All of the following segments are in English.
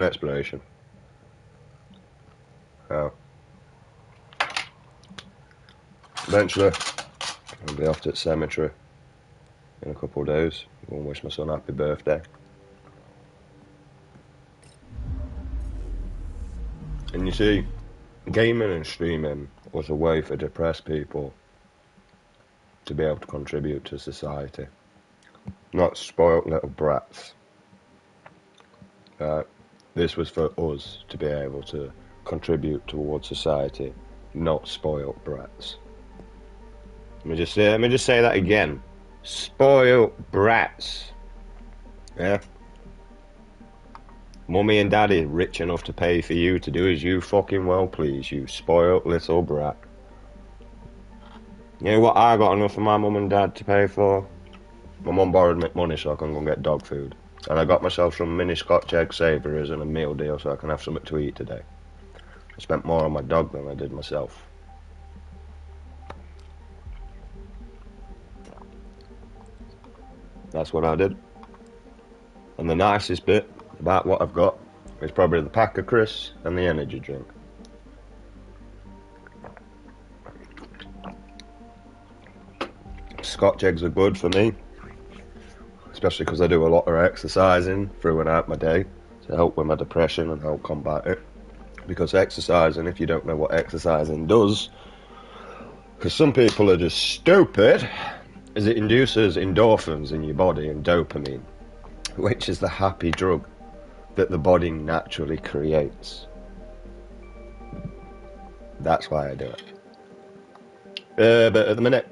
exploration. Now, eventually, I'll be off to the cemetery in a couple of days. Go and wish my son happy birthday. And you see, gaming and streaming was a way for depressed people to be able to contribute to society. Not spoilt little brats. This was for us to be able to contribute towards society, not spoilt brats. Let me just say that again. Spoilt brats. Yeah? Mummy and daddy rich enough to pay for you to do as you fucking well please, you spoilt little brat. You know what I got enough for my mum and dad to pay for? My mum borrowed me money so I can go and get dog food. And I got myself some mini Scotch egg savouries and a meal deal so I can have something to eat today. I spent more on my dog than I did myself. That's what I did. And the nicest bit about what I've got is probably the pack of crisps and the energy drink. Scotch eggs are good for me, especially because I do a lot of exercising through and out my day to help with my depression and help combat it. Because exercising, if you don't know what exercising does, because some people are just stupid, is it induces endorphins in your body and dopamine, which is the happy drug that the body naturally creates. That's why I do it. But at the minute,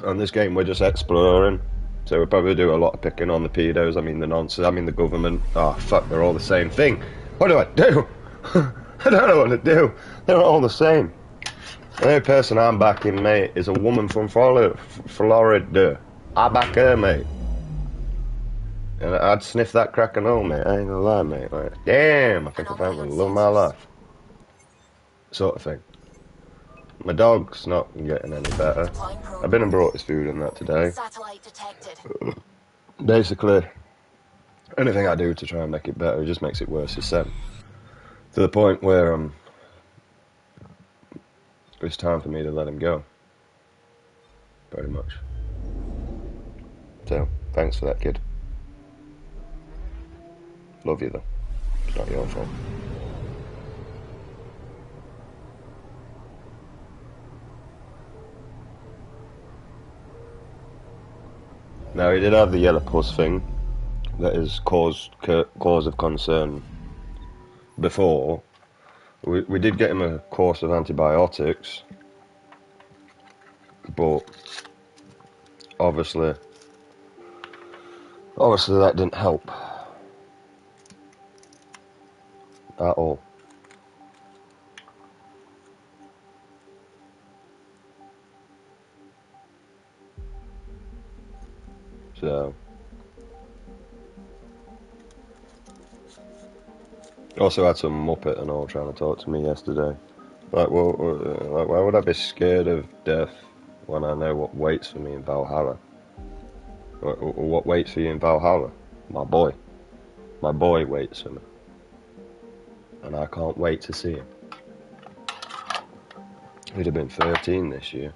on this game, we're just exploring. So we'll probably do a lot of picking on the pedos, I mean the nonsense, I mean the government. Oh, fuck, they're all the same thing. What do I do? I don't know what to do. They're all the same. The only person I'm backing, mate, is a woman from Florida. I back her, mate. And I'd sniff that crack and all, mate. I ain't gonna lie, mate. Like, damn, I think I found the love of my life. Sort of thing. My dog's not getting any better. I've been and brought his food and that today. Basically, anything I do to try and make it better, it just makes it worse, he said. To the point where it's time for me to let him go. Pretty much. So, thanks for that, kid. Love you, though. It's not your fault. Now, he did have the yellow pus thing that is cause of concern before. We did get him a course of antibiotics, but obviously that didn't help at all. So, also had some muppet and all trying to talk to me yesterday. Like, well, why would I be scared of death when I know what waits for me in Valhalla? What waits for you in Valhalla? My boy. My boy waits for me. And I can't wait to see him. He'd have been 13 this year.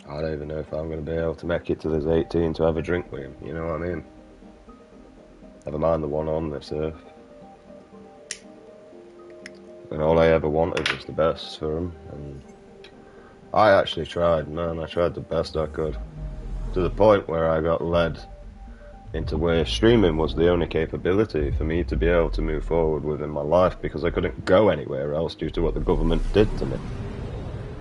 I don't even know if I'm going to be able to make it till he's 18 to have a drink with him, you know what I mean? Never mind the one on this earth. And all I ever wanted was the best for him, and I actually tried, man, I tried the best I could. To the point where I got led into where streaming was the only capability for me to be able to move forward within my life, because I couldn't go anywhere else due to what the government did to me.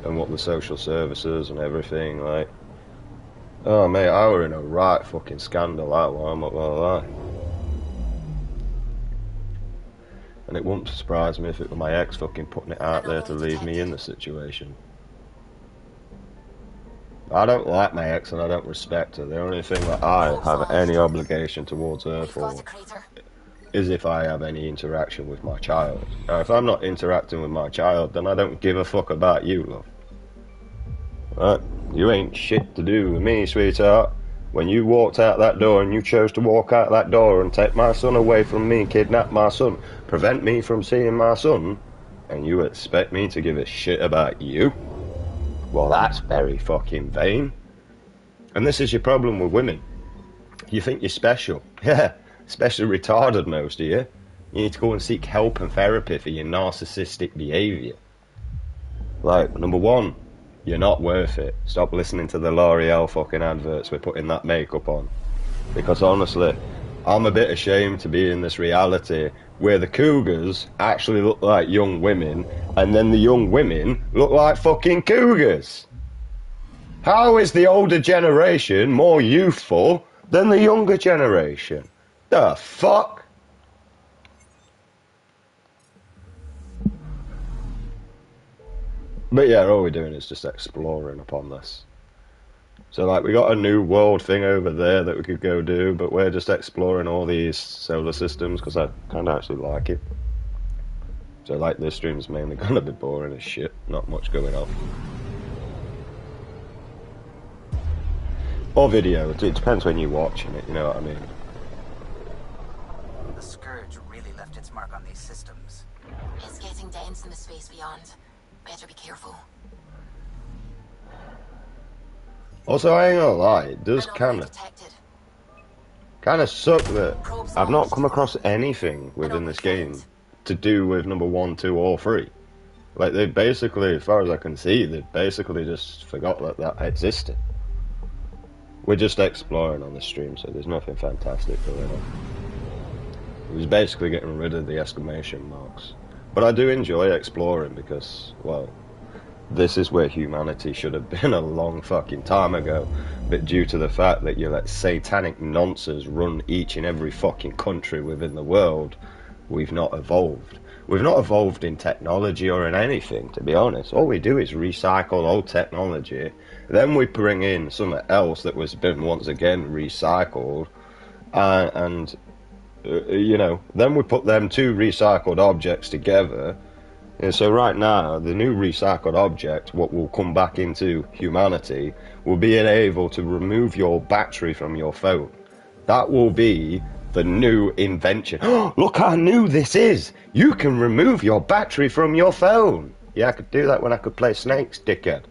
And what the social services and everything, like, oh mate, I were in a right fucking scandal, that one, I'm not gonna lie. And it wouldn't surprise me if it were my ex fucking putting it out there to leave me in the situation. I don't like my ex and I don't respect her. The only thing that I have any obligation towards her for is if I have any interaction with my child. Now, if I'm not interacting with my child, then I don't give a fuck about you, love. Right? You ain't shit to do with me, sweetheart. When you walked out that door and you chose to walk out that door and take my son away from me, kidnap my son, prevent me from seeing my son, and you expect me to give a shit about you? Well, that's very fucking vain. And this is your problem with women. You think you're special. Yeah, especially retarded, most of you. You need to go and seek help and therapy for your narcissistic behaviour. Like, number one, you're not worth it. Stop listening to the L'Oreal fucking adverts with putting that makeup on. Because honestly, I'm a bit ashamed to be in this reality where the cougars actually look like young women, and then the young women look like fucking cougars. How is the older generation more youthful than the younger generation? The fuck? But yeah, all we're doing is just exploring upon this. So like, we got a new world thing over there that we could go do, but we're just exploring all these solar systems because I kind of actually like it. So like, this stream's mainly gonna be boring as shit, not much going on. Or video, it depends when you're watching it, you know what I mean? The scourge really left its mark on these systems. It's getting dense in the space beyond. Better be careful. Also, I ain't gonna lie, it does kind of suck that I've not come across anything within this game to do with number 1, 2, or 3. Like, they basically, as far as I can see, they basically just forgot that that existed. We're just exploring on the stream, so there's nothing fantastic going on. It was basically getting rid of the exclamation marks. But I do enjoy exploring because, well, this is where humanity should have been a long fucking time ago. But due to the fact that you let satanic nonsense run each and every fucking country within the world, we've not evolved. We've not evolved in technology or in anything, to be honest. All we do is recycle old technology, then we bring in something else that was been once again recycled, you know, then we put them two recycled objects together. And so right now, the new recycled object, what will come back into humanity, will be able to remove your battery from your phone. That will be the new invention. Look how new this is! You can remove your battery from your phone! Yeah, I could do that when I could play Snakes, dickhead.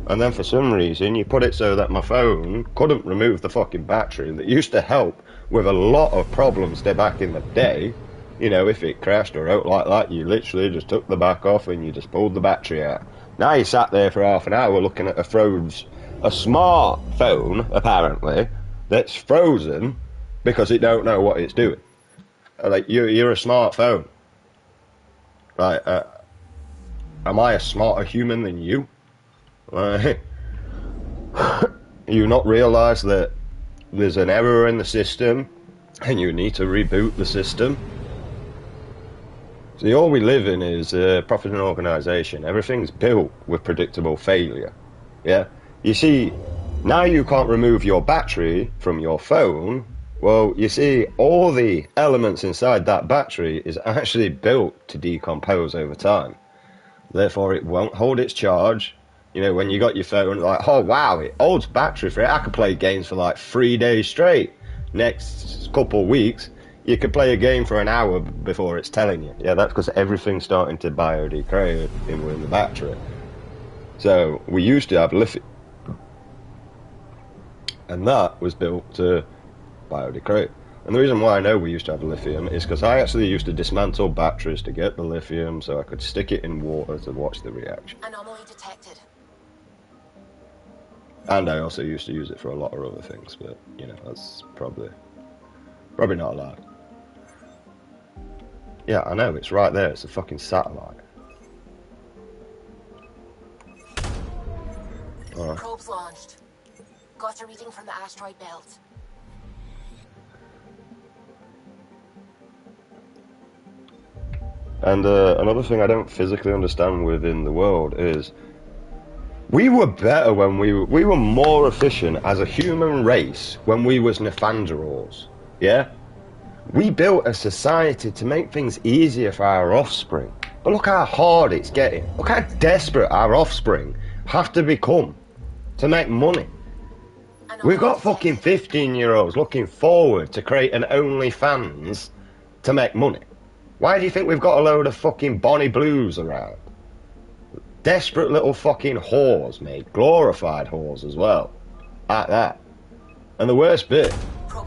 And then for some reason, you put it so that my phone couldn't remove the fucking battery. That used to help with a lot of problems back in the day. You know, if it crashed or out like that, you literally just took the back off and you just pulled the battery out. Now you sat there for half an hour looking at a smartphone, apparently, that's frozen because it don't know what it's doing. Like, you're a smartphone. Right, am I a smarter human than you? Right. You not realise that there's an error in the system and you need to reboot the system? See, all we live in is profit and organisation. Everything's built with predictable failure. Yeah? You see, now you can't remove your battery from your phone. Well, you see, all the elements inside that battery is actually built to decompose over time. Therefore, it won't hold its charge. You know, when you got your phone, like, oh wow, it holds battery for it. I could play games for like 3 days straight. Next couple of weeks, you could play a game for an hour before it's telling you. Yeah, that's because everything's starting to biodegrade in the battery. So, we used to have lithium. And that was built to biodegrade. And the reason why I know we used to have lithium is because I actually used to dismantle batteries to get the lithium so I could stick it in water to watch the reaction. Anomaly detected. And I also used to use it for a lot of other things, but, you know, that's probably not allowed. Yeah, I know, it's right there, it's a fucking satellite. Alright. Probes launched. Got a reading from the asteroid belt. And another thing I don't physically understand within the world is we were better when we were more efficient as a human race when we was Nephandros. Yeah? We built a society to make things easier for our offspring. But look how hard it's getting. Look how desperate our offspring have to become to make money. We've got fucking 15-year-olds looking forward to create an OnlyFans to make money. Why do you think we've got a load of fucking Bonnie Blues around? Desperate little fucking whores, mate. Glorified whores as well. Like that. And the worst bit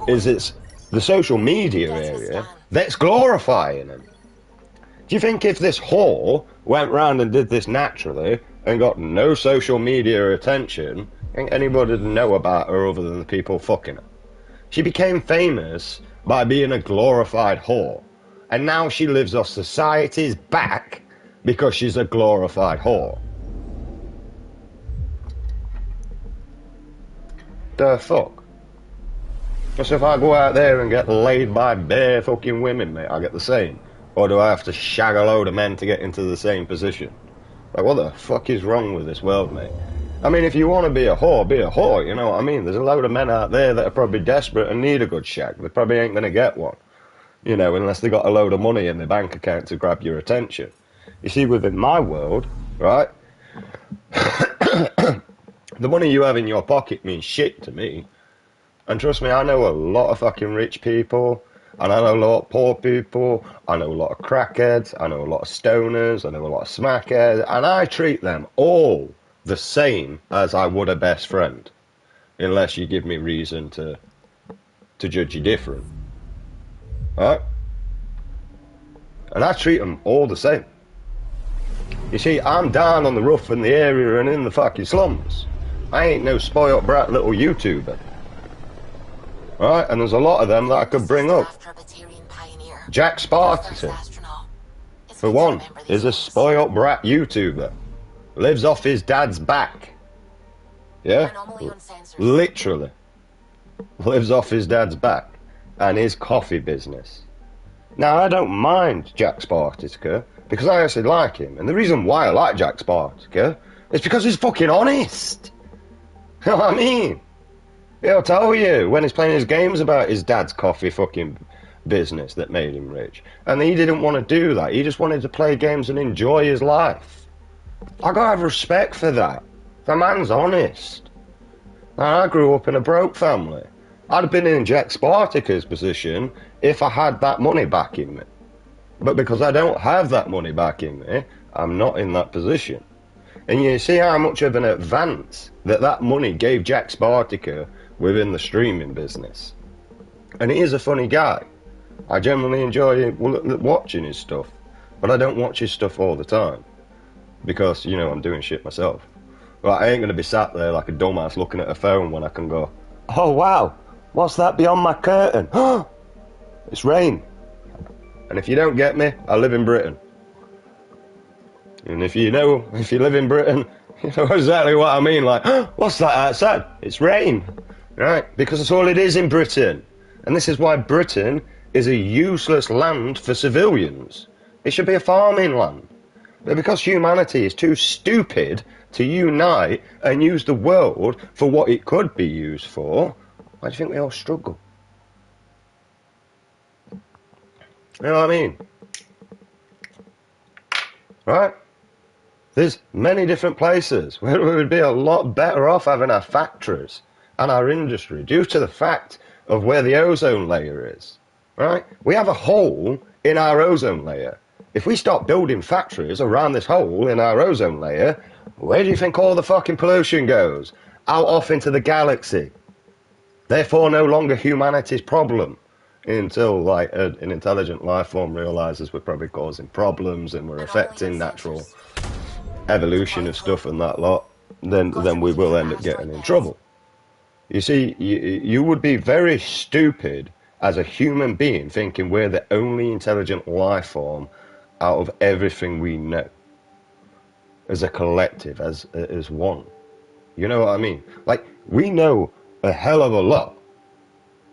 is it's the social media area that's glorifying them. Do you think if this whore went round and did this naturally and got no social media attention, I think anybody would know about her other than the people fucking her? She became famous by being a glorified whore. And now she lives off society's back because she's a glorified whore. The fuck? So if I go out there and get laid by bare fucking women, mate, I get the same. Or do I have to shag a load of men to get into the same position? Like, what the fuck is wrong with this world, mate? I mean, if you want to be a whore, you know what I mean? There's a load of men out there that are probably desperate and need a good shag. They probably ain't going to get one. You know, unless they got a load of money in their bank account to grab your attention. You see, within my world, right, the money you have in your pocket means shit to me. And trust me, I know a lot of fucking rich people, and I know a lot of poor people, I know a lot of crackheads, I know a lot of stoners, I know a lot of smackheads, and I treat them all the same as I would a best friend, unless you give me reason to judge you different. Right? And I treat them all the same. You see, I'm down on the rough in the area and in the fucking slums. I ain't no spoiled brat little YouTuber. Right? And there's a lot of them that I could bring up. Jack Spartan, for one, is a spoiled brat YouTuber. Lives off his dad's back. Yeah? Literally. Lives off his dad's back. And his coffee business. Now, I don't mind Jack Spartica because I actually like him. And the reason why I like Jack Spartica is because he's fucking honest. You know what I mean? He'll tell you when he's playing his games about his dad's coffee fucking business that made him rich. And he didn't want to do that. He just wanted to play games and enjoy his life. I gotta have respect for that. The man's honest. And I grew up in a broke family. I'd have been in Jack Spartica's position if I had that money backing me. But because I don't have that money backing me, I'm not in that position. And you see how much of an advance that money gave Jack Spartica within the streaming business. And he is a funny guy. I generally enjoy watching his stuff. But I don't watch his stuff all the time. Because, you know, I'm doing shit myself. Like, I ain't going to be sat there like a dumbass looking at a phone when I can go, oh wow, what's that beyond my curtain? It's rain. And if you don't get me, I live in Britain. And if you live in Britain, you know exactly what I mean. Like, what's that outside? It's rain. Right? Because that's all it is in Britain. And this is why Britain is a useless land for civilians. It should be a farming land. But because humanity is too stupid to unite and use the world for what it could be used for, why do you think we all struggle? You know what I mean? Right? There's many different places where we would be a lot better off having our factories and our industry due to the fact of where the ozone layer is. Right? We have a hole in our ozone layer. If we stop building factories around this hole in our ozone layer, where do you think all the fucking pollution goes? Out off into the galaxy. Therefore, no longer humanity's problem. Until, like, an intelligent life form realizes we're probably causing problems and we're affecting natural evolution of stuff and that lot, then we will end up getting in trouble. You see, you would be very stupid as a human being thinking we're the only intelligent life form out of everything we know. As a collective, as one. You know what I mean? Like, we know a hell of a lot.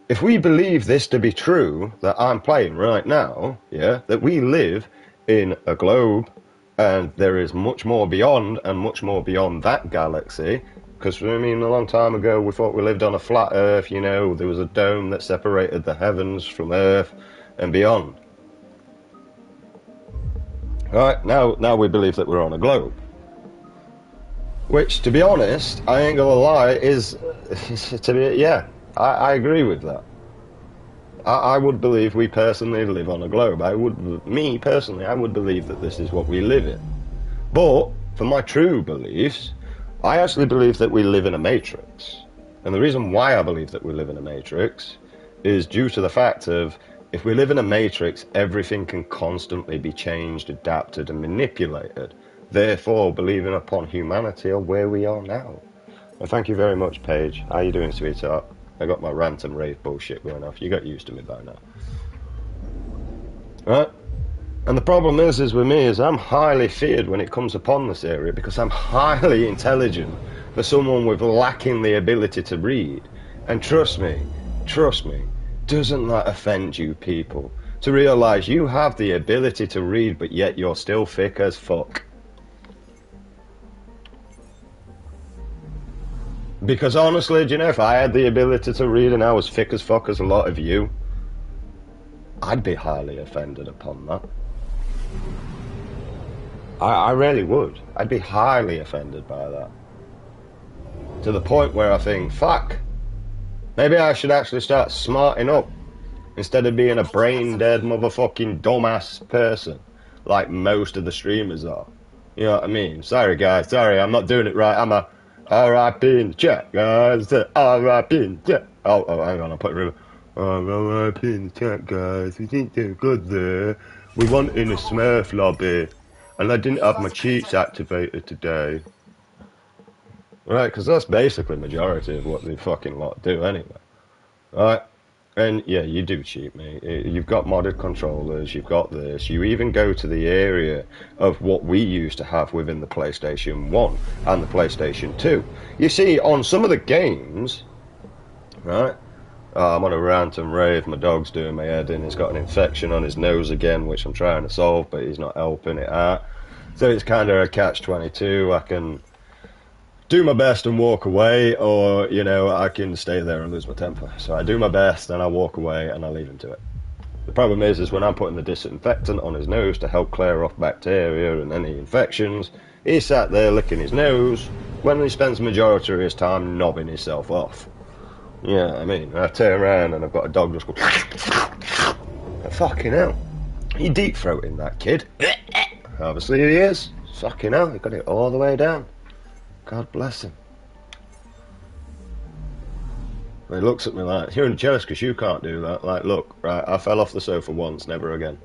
If we believe this to be true, that I'm playing right now, yeah, that we live in a globe and there is much more beyond and much more beyond that galaxy, because, I mean, a long time ago we thought we lived on a flat Earth, you know, there was a dome that separated the heavens from Earth and beyond. Right, now we believe that we're on a globe. Which, to be honest, I ain't gonna lie, is to be, yeah, I agree with that. I would believe we personally live on a globe. Me personally, I would believe that this is what we live in. But for my true beliefs, I actually believe that we live in a matrix. And the reason why I believe that we live in a matrix is due to the fact of, if we live in a matrix, everything can constantly be changed, adapted, and manipulated. Therefore, believing upon humanity or where we are now. Well, thank you very much, Paige. How you doing, sweetheart? I got my rant and rave bullshit going off. You got used to me by now. Right? And the problem is with me is I'm highly feared when it comes upon this area because I'm highly intelligent for someone with lacking the ability to read. And trust me, doesn't that offend you people? To realise you have the ability to read, but yet you're still thick as fuck. Because honestly, do you know, if I had the ability to read and I was thick as fuck as a lot of you, I'd be highly offended upon that. I really would. I'd be highly offended by that. To the point where I think, fuck, maybe I should actually start smarting up instead of being a brain-dead motherfucking dumbass person like most of the streamers are. You know what I mean? Sorry, guys. Sorry, I'm not doing it right. I'm a R.I.P. in the chat, guys. R.I.P. in the chat. Oh, hang on. I'll put it in. R.I.P. in the chat, guys. We think they're good there. We want in a Smurf lobby. And I didn't have my cheats activated today. Right, because that's basically the majority of what they fucking lot do anyway. Right? And yeah, you do cheat, mate. You've got modded controllers, you've got this. You even go to the area of what we used to have within the PlayStation 1 and the PlayStation 2. You see, on some of the games, right? I'm on a rant and rave, my dog's doing my head in, he's got an infection on his nose again, which I'm trying to solve, but he's not helping it out. So it's kind of a catch-22. I can do my best and walk away, or, you know, I can stay there and lose my temper. So I do my best and I walk away and I leave him to it. The problem is when I'm putting the disinfectant on his nose to help clear off bacteria and any infections, he's sat there licking his nose when he spends the majority of his time knobbing himself off. Yeah, I mean, I turn around and I've got a dog just go, fucking hell, you deep throating that kid. Obviously he is. Fucking hell, he got it all the way down. God bless him. He looks at me like, you're jealous because you can't do that. Like, look, right, I fell off the sofa once, never again.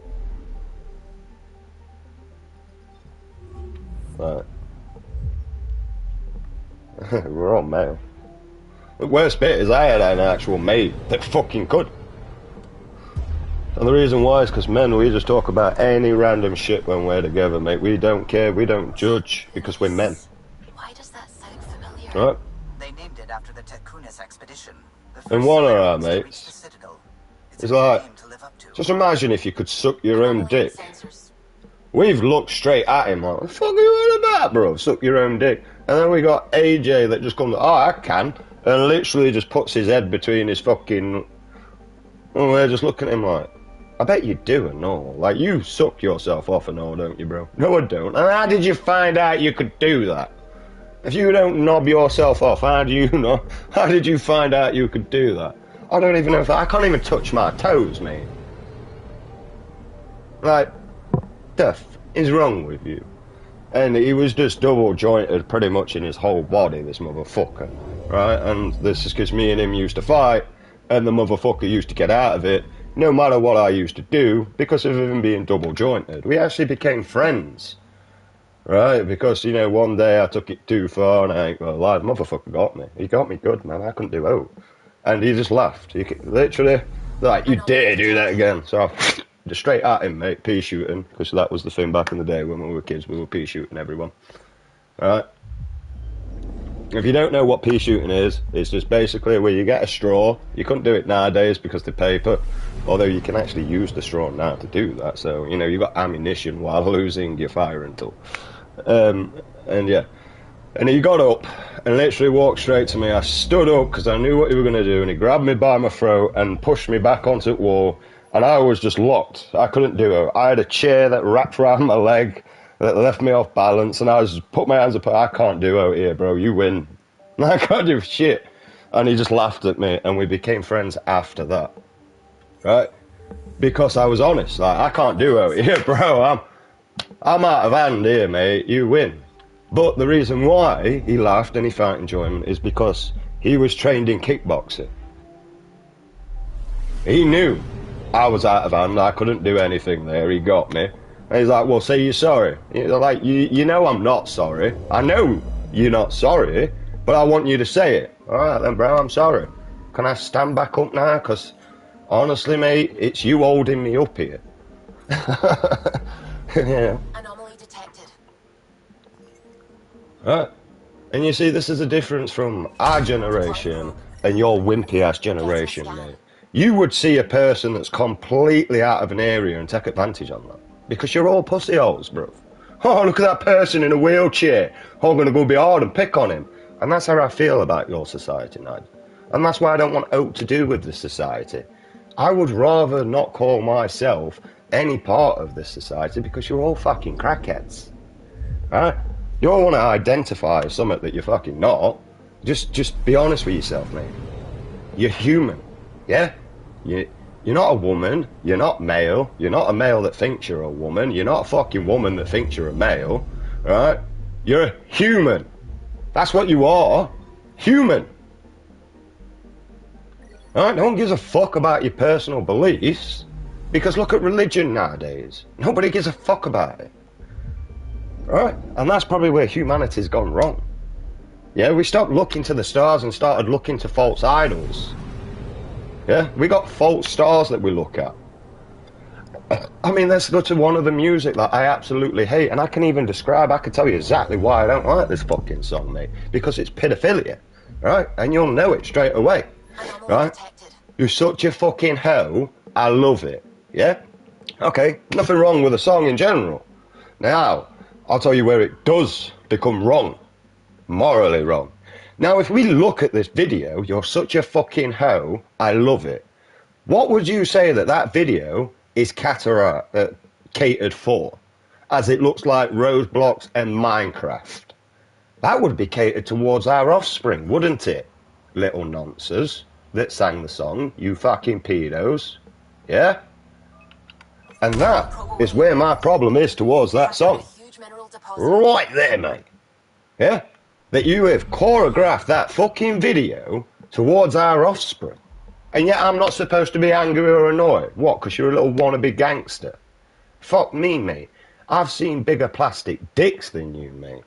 Right. We're all male. The worst bit is I had an actual mate that fucking could. And the reason why is because men, we just talk about any random shit when we're together, mate. We don't care, we don't judge, because we're men. Why does that sound familiar? Right? They named it after the Tekunis expedition. And one of our mates is like, just imagine if you could suck your own dick. We've looked straight at him like, what the fuck are you on about, bro? Suck your own dick. And then we got AJ that just comes, oh, I can. And literally just puts his head between his fucking... And we're just looking at him like, I bet you do and all. Like, you suck yourself off and all, don't you, bro? No, I don't. And how did you find out you could do that? If you don't knob yourself off, how do you know? How did you find out you could do that? I don't even know if I can't even touch my toes, mate. Like, the f is wrong with you? And he was just double jointed pretty much in his whole body, this motherfucker. Right? And this is because me and him used to fight, and the motherfucker used to get out of it, no matter what I used to do, because of him being double jointed. We actually became friends. Right, because, you know, one day I took it too far and I ain't gonna lie, the motherfucker got me. He got me good, man. I couldn't do out. And he just laughed. He literally, like, you dare do that again. So I just straight at him, mate, pea shooting, because that was the thing back in the day when we were kids, we were pea shooting everyone. Right? If you don't know what pea shooting is, it's just basically where you get a straw. You couldn't do it nowadays because the paper, although you can actually use the straw now to do that. So, you know, you got ammunition while losing your firing tool. And yeah, and he got up and literally walked straight to me. I stood up because I knew what he was going to do, and he grabbed me by my throat and pushed me back onto the wall, and I was just locked. I couldn't do it. I had a chair that wrapped around my leg, It left me off balance, and I was put my hands up. I can't do out here, bro. You win. I can't do shit. And he just laughed at me, and we became friends after that, right? Because I was honest. Like, I can't do out here, bro. I'm out of hand here, mate. You win. But the reason why he laughed and he found enjoyment is because he was trained in kickboxing. He knew I was out of hand. I couldn't do anything there. He got me. And he's like, well, say you're sorry. Like, you know I'm not sorry. I know you're not sorry, but I want you to say it. All right, then, bro, I'm sorry. Can I stand back up now? Because, honestly, mate, it's you holding me up here. Yeah. Anomaly detected. Right. And you see, this is a difference from our generation and your wimpy-ass generation, mate. You would see a person that's completely out of an area and take advantage on that. Because you're all pussy holes, bro. Oh, look at that person in a wheelchair. Oh, I'm going to go be hard and pick on him. And that's how I feel about your society, Nigel. And that's why I don't want out to do with this society. I would rather not call myself any part of this society because you're all fucking crackheads. Right? You all want to identify as something that you're fucking not. Just be honest with yourself, mate. You're human. Yeah? You're not a woman. You're not male. You're not a male that thinks you're a woman. You're not a fucking woman that thinks you're a male. Right? You're a human. That's what you are. Human. Right? No one gives a fuck about your personal beliefs. Because look at religion nowadays. Nobody gives a fuck about it. Right? And that's probably where humanity's gone wrong. Yeah, we stopped looking to the stars and started looking to false idols. Yeah, we got false stars that we look at. I mean, let's go to one of the music that I absolutely hate, and I can even describe, I can tell you exactly why I don't like this fucking song, mate. Because it's pedophilia, right? And you'll know it straight away, right? You're such a fucking hoe, I love it, yeah? Okay, nothing wrong with the song in general. Now, I'll tell you where it does become wrong, morally wrong. Now, if we look at this video, you're such a fucking hoe, I love it. What would you say that video is catered for? As it looks like Roblox and Minecraft. That would be catered towards our offspring, wouldn't it? Little nonces that sang the song, you fucking pedos. Yeah? And that is where my problem is towards that song. Right there, mate. Yeah? That you have choreographed that fucking video towards our offspring. And yet I'm not supposed to be angry or annoyed. What, because you're a little wannabe gangster? Fuck me, mate. I've seen bigger plastic dicks than you, mate.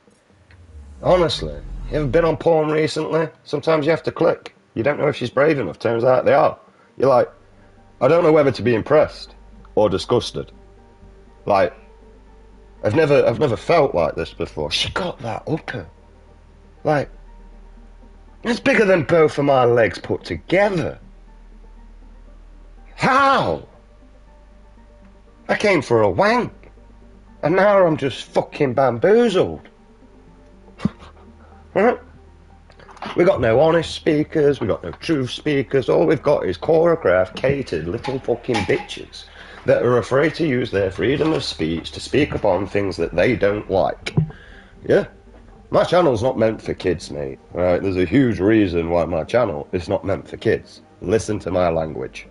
Honestly. You ever been on porn recently? Sometimes you have to click. You don't know if she's brave enough. Turns out they are. You're like, I don't know whether to be impressed or disgusted. Like, I've never felt like this before. She got that upper. Like, it's bigger than both of my legs put together. How? I came for a wank. And now I'm just fucking bamboozled. Right? We got no honest speakers, we got no truth speakers. All we've got is choreographed, catered little fucking bitches that are afraid to use their freedom of speech to speak upon things that they don't like. Yeah? My channel's not meant for kids, mate. Right? There's a huge reason why my channel is not meant for kids. Listen to my language.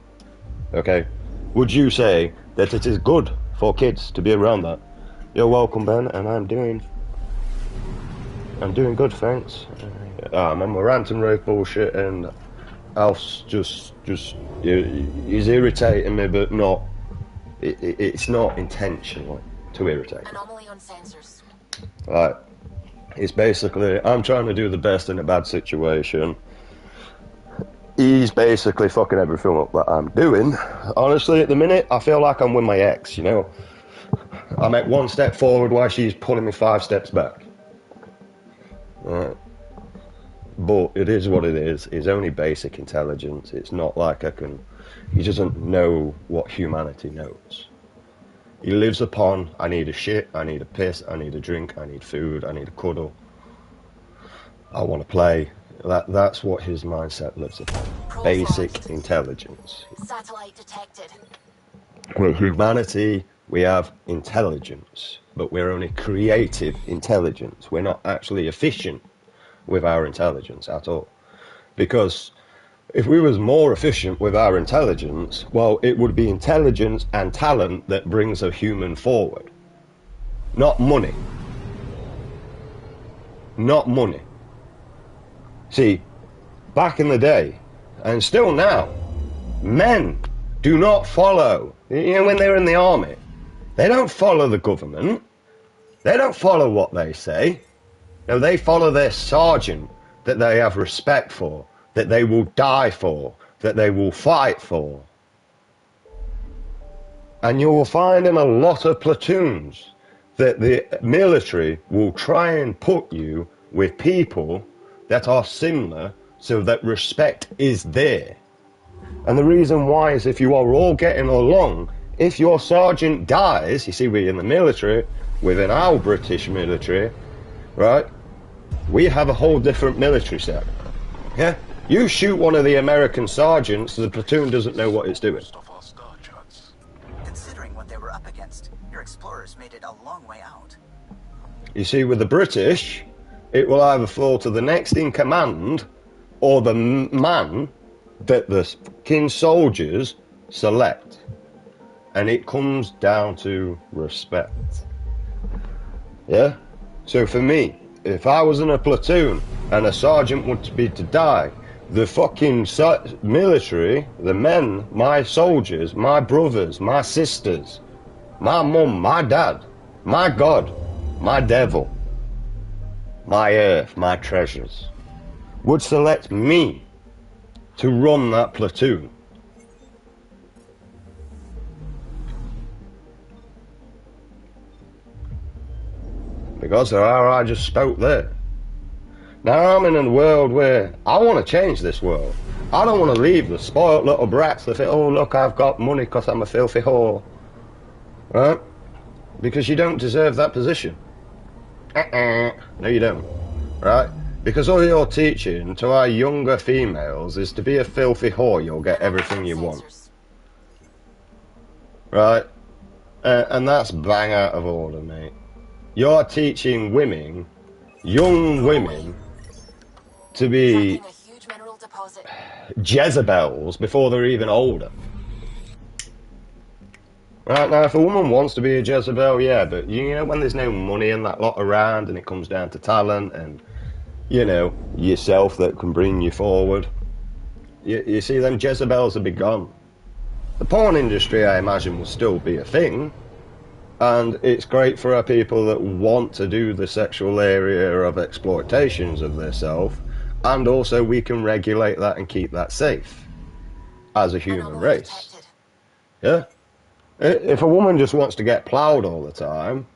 Okay? Would you say that it is good for kids to be around that? You're welcome, Ben, and I'm doing good, thanks. I'm on my rant and rave bullshit, and Alf's just he's irritating me, but not. It's not intentionally to irritate. Anomaly on sensors. Right. It's basically, I'm trying to do the best in a bad situation. He's basically fucking everything up that I'm doing. Honestly, at the minute, I feel like I'm with my ex, you know. I make one step forward while she's pulling me 5 steps back. Right. But it is what it is. It's only basic intelligence. It's not like he doesn't know what humanity knows. He lives upon, I need a shit, I need a piss, I need a drink, I need food, I need a cuddle. I want to play. That's what his mindset lives upon. Basic intelligence. Satellite detected. With humanity, we have intelligence. but we're only creative intelligence. We're not actually efficient with our intelligence at all. Because if we was more efficient with our intelligence, well, it would be intelligence and talent that brings a human forward. Not money. Not money. See, back in the day, and still now, men do not follow. You know, when they're in the army, they don't follow the government. They don't follow what they say. No, they follow their sergeant that they have respect for, that they will die for, that they will fight for. And you will find in a lot of platoons that the military will try and put you with people that are similar so that respect is there. And the reason why is if you are all getting along, if your sergeant dies, you see, we're in the military, within our British military, right, we have a whole different military set. Yeah? You shoot one of the American sergeants, the platoon doesn't know what it's doing. Considering what they were up against, your explorers made it a long way out. You see, with the British, it will either fall to the next in command or the man that the fucking soldiers select. And it comes down to respect. Yeah? So for me, if I was in a platoon and a sergeant would be to die, the fucking military, the men, my soldiers, my brothers, my sisters, my mum, my dad, my God, my devil, my earth, my treasures, would select me to run that platoon. Because of how I just spoke there. Now I'm in a world where I want to change this world. I don't want to leave the spoiled little brats that think, oh look, I've got money because I'm a filthy whore. Right? Because you don't deserve that position. No you don't. Right? Because all you're teaching to our younger females is to be a filthy whore, you'll get everything you want. Right? And that's bang out of order, mate. You're teaching women, young women, to be Jezebels before they're even older. Right, now if a woman wants to be a Jezebel, yeah, but you know when there's no money and that lot around and it comes down to talent and, you know, yourself that can bring you forward, you see them Jezebels will be gone. The porn industry, I imagine, will still be a thing. And it's great for our people that want to do the sexual area of exploitations of themselves, and also we can regulate that and keep that safe as a human race. Yeah? If a woman just wants to get ploughed all the time,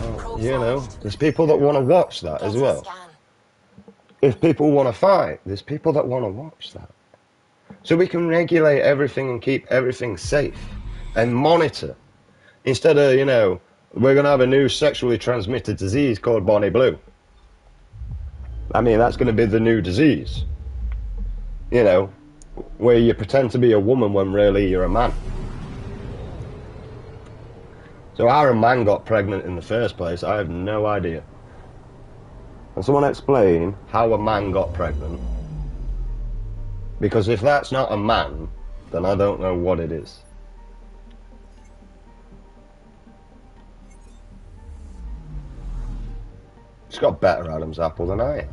well, you know, there's people that want to watch that as well. If people want to fight, there's people that want to watch that. So we can regulate everything and keep everything safe and monitor. Instead of, you know, we're going to have a new sexually transmitted disease called Bonnie Blue. I mean, that's going to be the new disease. You know, where you pretend to be a woman when really you're a man. So how a man got pregnant in the first place, I have no idea. Can someone explain how a man got pregnant? Because if that's not a man, then I don't know what it is. She's got better Adam's apple than I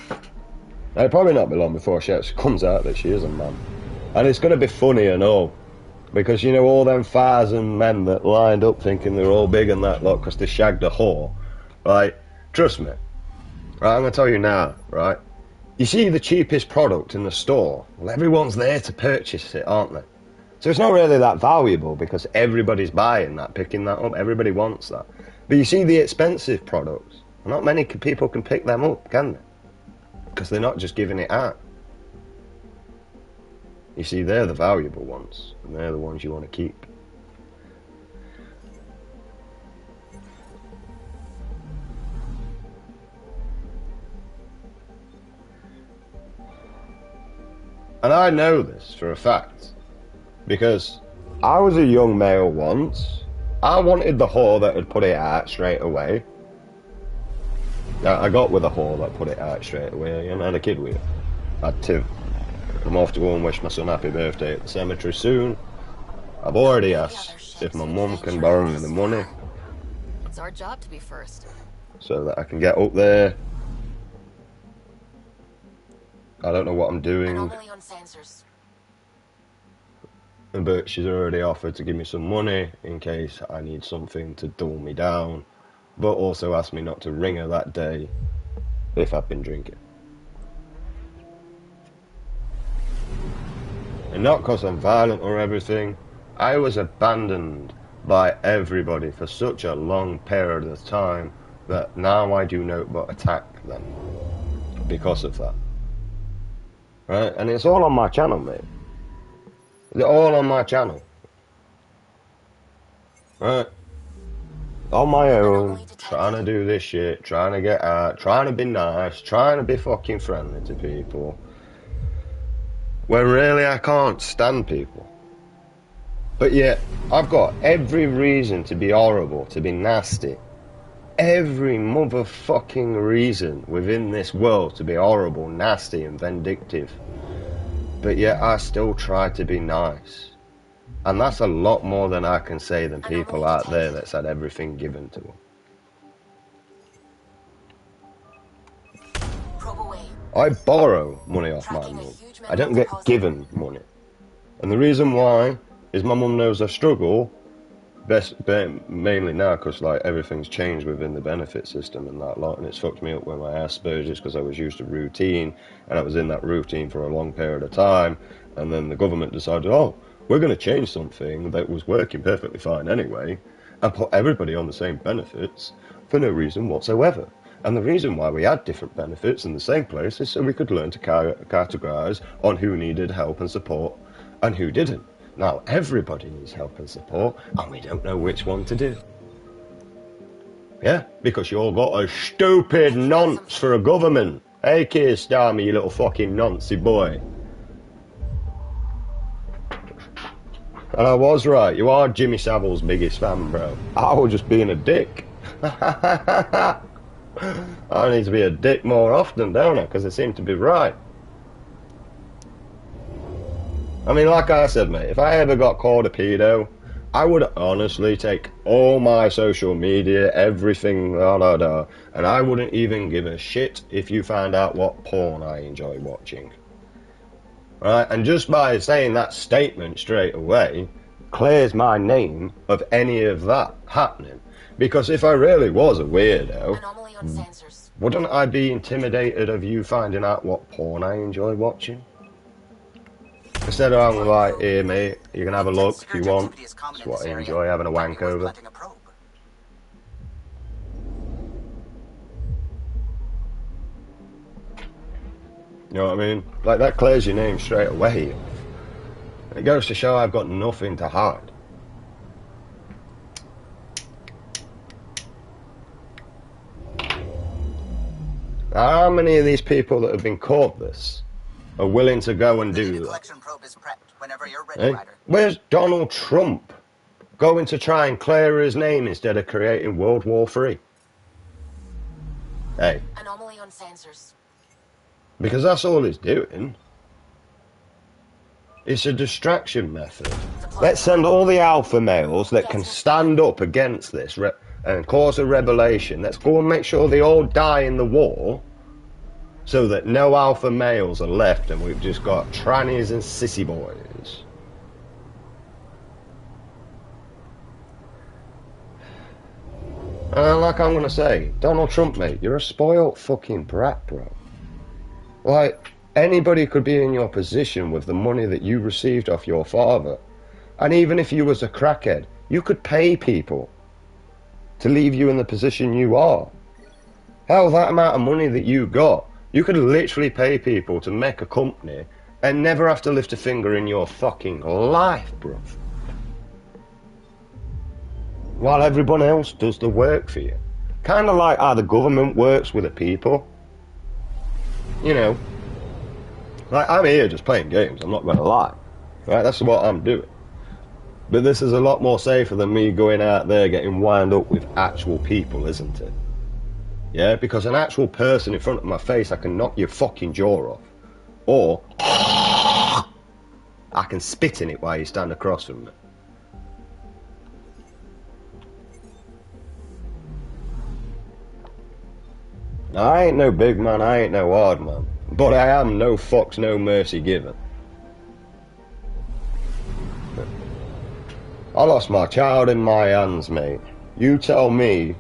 have. Now, it'll probably not be long before she actually comes out that she is a man. And it's going to be funny and all. Because, you know, all them fathers and men that lined up thinking they're all big and that lot because they shagged a whore. Right? Trust me. Right, I'm going to tell you now, right? You see the cheapest product in the store. Well, everyone's there to purchase it, aren't they? So it's not really that valuable because everybody's buying that, picking that up. Everybody wants that. But you see the expensive products. Not many people can pick them up, can they? Because they're not just giving it out. You see, they're the valuable ones. And they're the ones you want to keep. And I know this for a fact. Because I was a young male once. I wanted the whore that would put it out straight away. I got with a whore that put it out straight away and had a kid with her. I had 2. I'm off to go and wish my son happy birthday at the cemetery soon. I've already asked if my mum can borrow me the money. It's our job to be first. So that I can get up there. I don't know what I'm doing. Anomaly on sensors. But she's already offered to give me some money in case I need something to dull me down. But also asked me not to ring her that day if I've been drinking. And not because I'm violent or everything. I was abandoned by everybody for such a long period of time that now I do note but attack them because of that. Right? And it's all on my channel, mate. It's all on my channel. Right? On my own, trying to do this shit, trying to get out, trying to be nice, trying to be fucking friendly to people. When really I can't stand people. But yet, I've got every reason to be horrible, to be nasty. Every motherfucking reason within this world to be horrible, nasty and vindictive. But yet I still try to be nice. And that's a lot more than I can say than people out there that's had everything given to them. I borrow money off my mum. I don't get given money. And the reason why is my mum knows I struggle, mainly now because like everything's changed within the benefit system and that lot, and it's fucked me up with my Asperger's because I was used to routine, and I was in that routine for a long period of time, and then the government decided, oh, we're going to change something that was working perfectly fine anyway, and put everybody on the same benefits for no reason whatsoever. And the reason why we had different benefits in the same place is so we could learn to categorise on who needed help and support and who didn't. Now, everybody needs help and support, and we don't know which one to do. Yeah, because you all got a stupid nonce for a government. Hey, Keir Starmer, you little fucking noncy boy. And I was right, you are Jimmy Savile's biggest fan, bro. I was just being a dick. I need to be a dick more often, don't I? Because I seem to be right. I mean, like I said, mate, if I ever got called a pedo, I would honestly take all my social media, everything, and I wouldn't even give a shit if you found out what porn I enjoy watching. Right? And just by saying that statement straight away, clears my name of any of that happening. Because if I really was a weirdo, wouldn't I be intimidated of you finding out what porn I enjoy watching? Instead of I'm like, here mate, you can have a look if you want. That's what I enjoy, having a wank over. You know what I mean? Like, that clears your name straight away. It goes to show I've got nothing to hide. How many of these people that have been caught this are willing to go and do that? Hey? Where's Donald Trump going to try and clear his name instead of creating World War III? Hey. Anomaly on sensors. Because that's all he's doing. It's a distraction method. Let's send all the alpha males that can stand up against this and cause a revelation. Let's go and make sure they all die in the war so that no alpha males are left and we've just got trannies and sissy boys. And like I'm going to say, Donald Trump, mate, you're a spoiled fucking brat, bro. Like, anybody could be in your position with the money that you received off your father. And even if you was a crackhead, you could pay people to leave you in the position you are. Hell, that amount of money that you got, you could literally pay people to make a company and never have to lift a finger in your fucking life, bruv. While everyone else does the work for you. Kind of like how the government works with the people. You know, like, I'm here just playing games, I'm not going to lie. Right, that's what I'm doing. But this is a lot more safer than me going out there getting wound up with actual people, isn't it? Yeah, because an actual person in front of my face, I can knock your fucking jaw off. Or I can spit in it while you stand across from me. Now, I ain't no big man, I ain't no hard man. But I am no fucks, no mercy giver. I lost my child in my hands, mate. You tell me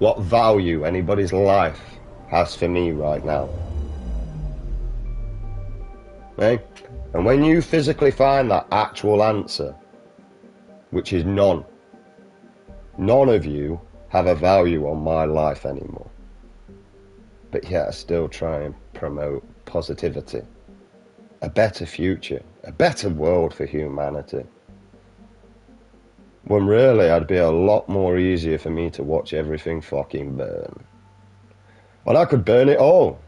what value anybody's life has for me right now. Eh? And when you physically find that actual answer, which is none, none of you have a value on my life anymore. But yet I still try and promote positivity, a better future, a better world for humanity. When really it'd be a lot more easier for me to watch everything fucking burn. Well, I could burn it all.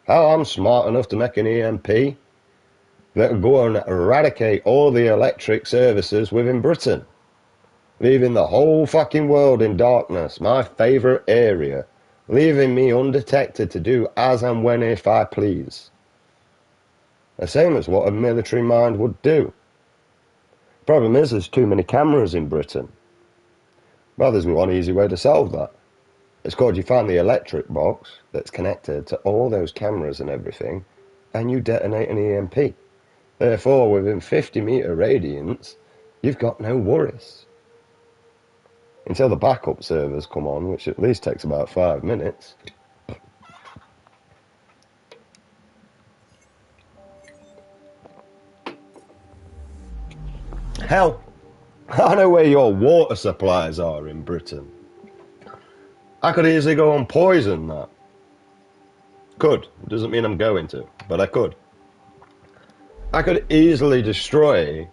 How I'm smart enough to make an EMP that would go and eradicate all the electric services within Britain, leaving the whole fucking world in darkness, my favourite area, leaving me undetected to do as and when if I please. The same as what a military mind would do. Problem is, there's too many cameras in Britain. Well, there's one easy way to solve that. It's called you find the electric box that's connected to all those cameras and everything, and you detonate an EMP. Therefore, within 50-metre radiance, you've got no worries. Until the backup servers come on, which at least takes about 5 minutes. Hell, I know where your water supplies are in Britain. I could easily go and poison that. Could. Doesn't mean I'm going to, but I could. I could easily destroy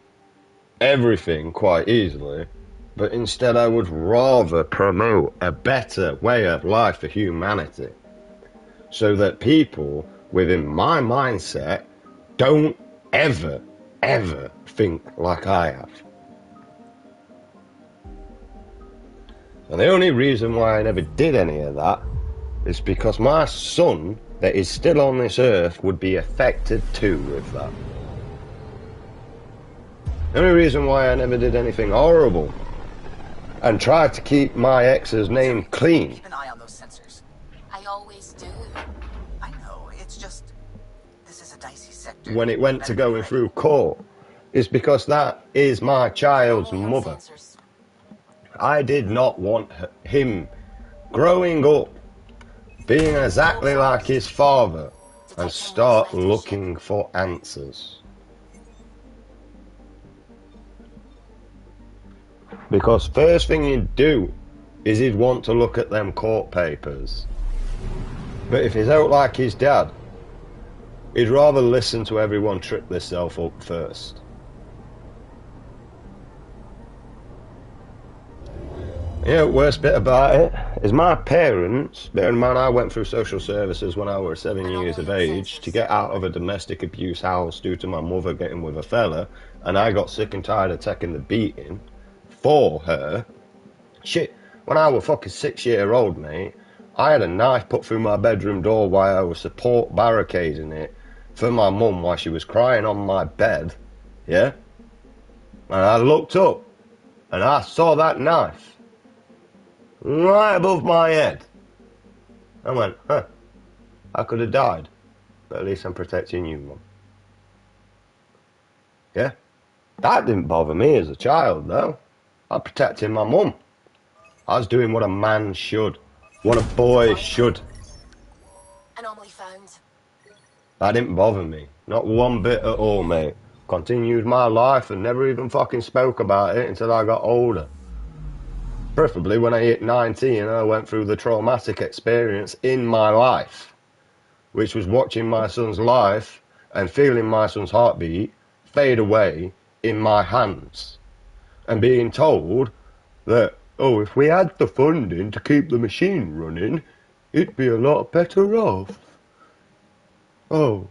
everything quite easily, but instead I would rather promote a better way of life for humanity, so that people within my mindset don't ever think like I have. And the only reason why I never did any of that is because my son that is still on this earth would be affected too with that. The only reason why I never did anything horrible and tried to keep my ex's name clean. Keep an eye on those sensors. I always do. I know, it's just... This is a dicey sector. When it went to going through court is because that is my child's Only on mother. sensors. I did not want him growing up being exactly like his father and start looking for answers. Because first thing he'd do is he'd want to look at them court papers. But if he's out like his dad, he'd rather listen to everyone trip themselves up first. You know, worst bit about it is my parents, bear in mind I went through social services when I was 7 years of age to get out of a domestic abuse house due to my mother getting with a fella, and I got sick and tired of taking the beating for her. Shit, when I was fucking 6-year-old, mate, I had a knife put through my bedroom door while I was support barricading it for my mum while she was crying on my bed, yeah? And I looked up and I saw that knife right above my head. I went, huh, I could have died, but at least I'm protecting you, Mum. Yeah? That didn't bother me as a child, though. I'm protecting my mum. I was doing what a man should, what a boy should. Anomaly found. That didn't bother me, not one bit at all, mate. Continued my life and never even fucking spoke about it until I got older. Preferably when I hit 19 and I went through the traumatic experience in my life, which was watching my son's life and feeling my son's heartbeat fade away in my hands, and being told that, oh, if we had the funding to keep the machine running, it'd be a lot better off. Oh,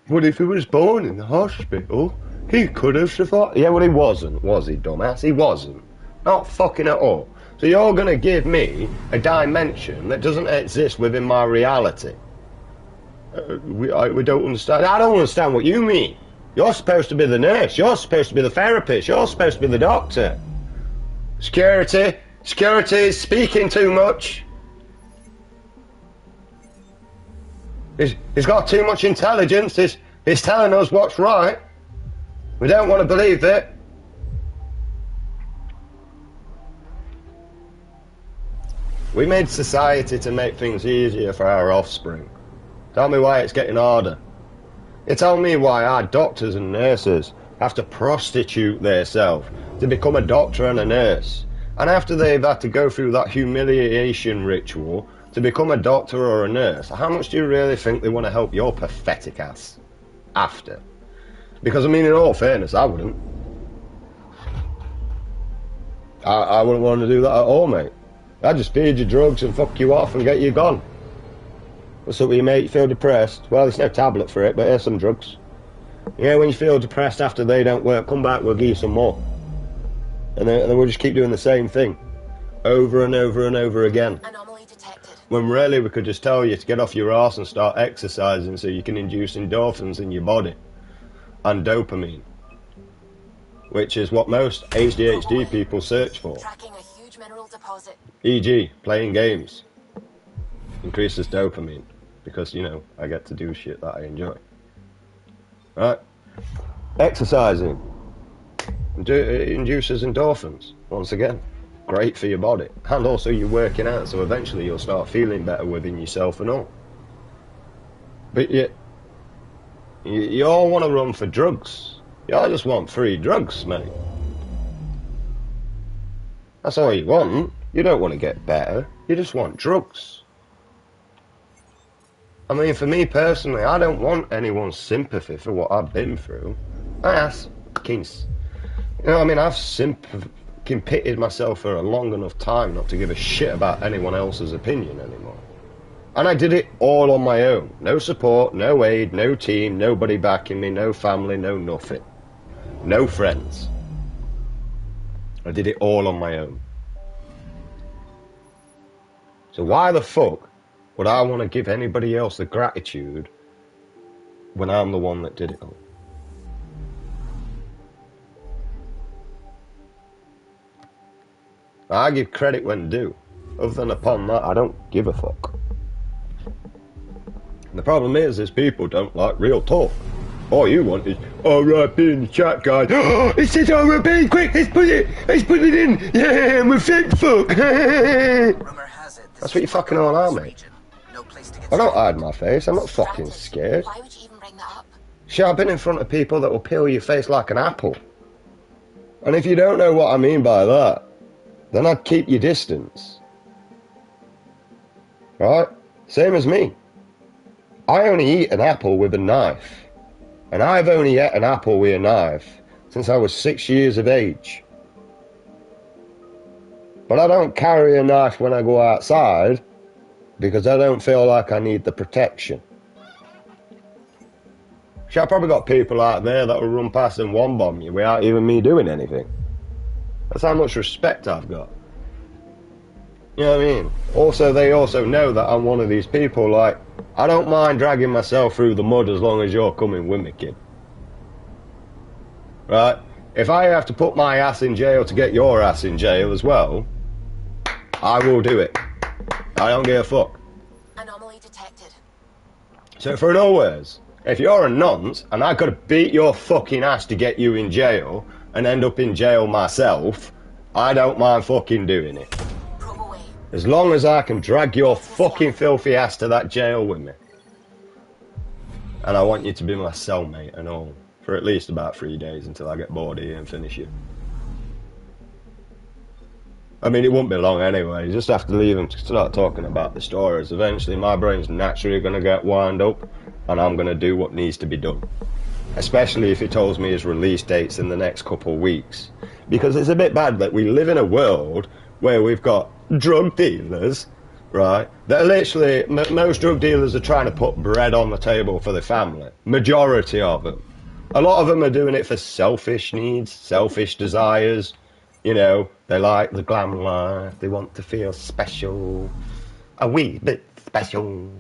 But if he was born in the hospital, he could have survived. Yeah, well, he wasn't, was he, dumbass? He wasn't. Not fucking at all. So you're going to give me a dimension that doesn't exist within my reality. We don't understand. I don't understand what you mean. You're supposed to be the nurse. You're supposed to be the therapist. You're supposed to be the doctor. Security. Security is speaking too much. He's got too much intelligence. He's telling us what's right. We don't want to believe it. We made society to make things easier for our offspring. Tell me why it's getting harder. You tell me why our doctors and nurses have to prostitute themselves to become a doctor and a nurse. And after they've had to go through that humiliation ritual to become a doctor or a nurse, how much do you really think they want to help your pathetic ass after? Because, I mean, in all fairness, I wouldn't. I wouldn't want to do that at all, mate. I'd just feed you drugs and fuck you off and get you gone. What's up with you, mate? You feel depressed? Well, there's no tablet for it, but here's some drugs. Yeah, when you feel depressed after they don't work, come back, we'll give you some more. And then we'll just keep doing the same thing. Over and over and over again. Anomaly detected. When really we could just tell you to get off your arse and start exercising so you can induce endorphins in your body. And dopamine. Which is what most ADHD people search for. Tracking a huge mineral deposit. E.g., playing games. Increases dopamine. Because, you know, I get to do shit that I enjoy. Right? Exercising. It induces endorphins. Once again. Great for your body. And also you're working out, so eventually you'll start feeling better within yourself and all. But you all want to run for drugs. You all just want free drugs, mate. That's all you want. You don't want to get better. You just want drugs. I mean, for me personally, I don't want anyone's sympathy for what I've been through. You know, I mean, I've pitted myself for a long enough time not to give a shit about anyone else's opinion anymore. And I did it all on my own. No support, no aid, no team, nobody backing me, no family, no nothing. No friends. I did it all on my own. So why the fuck would I want to give anybody else the gratitude when I'm the one that did it all? I give credit when due. Other than upon that, I don't give a fuck. And the problem is people don't like real talk. All you want is RIP in the chat, guys. Oh, it says RIP, quick, let's put it in. Yeah, we're fit fuck. Rumor has it That's what you fucking all are, mate. No place to get I don't hide my face, I'm not fucking scared. Why would you even bring that up? Shit, I've been in front of people that will peel your face like an apple. And if you don't know what I mean by that, then I'd keep your distance. Right? Same as me. I only eat an apple with a knife. And I've only ate an apple with a knife since I was 6 years of age. But I don't carry a knife when I go outside because I don't feel like I need the protection. See, I've probably got people out there that will run past and one-bomb you without even me doing anything. That's how much respect I've got. You know what I mean? Also, they also know that I'm one of these people, like, I don't mind dragging myself through the mud as long as you're coming with me, kid. Right? If I have to put my ass in jail to get your ass in jail as well, I will do it. I don't give a fuck. Anomaly detected. So for no words, if you're a nonce and I could beat your fucking ass to get you in jail and end up in jail myself, I don't mind fucking doing it. Probe away. As long as I can drag your fucking filthy ass to that jail with me. And I want you to be my cellmate and all. For at least about 3 days until I get bored here and finish you. I mean, it won't be long anyway. You just have to leave him to start talking about the stories. Eventually, my brain's naturally going to get wound up, and I'm going to do what needs to be done. Especially if he tells me his release dates in the next couple of weeks. Because it's a bit bad that we live in a world where we've got drug dealers right? That literally, most drug dealers are trying to put bread on the table for the family. Majority of them. A lot of them are doing it for selfish needs, selfish desires. You know, they like the glam life. They want to feel special. A wee bit special.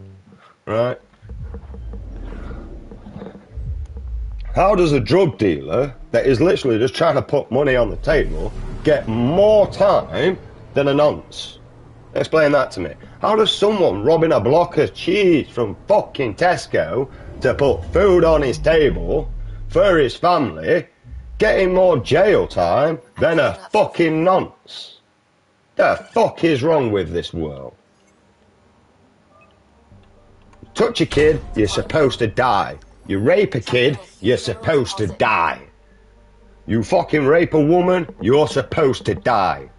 Right? How does a drug dealer that is literally just trying to put money on the table get more time than a nonce? Explain that to me. How does someone robbing a block of cheese from fucking Tesco to put food on his table for his family getting more jail time than a fucking nonce? The fuck is wrong with this world? Touch a kid, you're supposed to die. You rape a kid, you're supposed to die. You fucking rape a woman, you're supposed to die.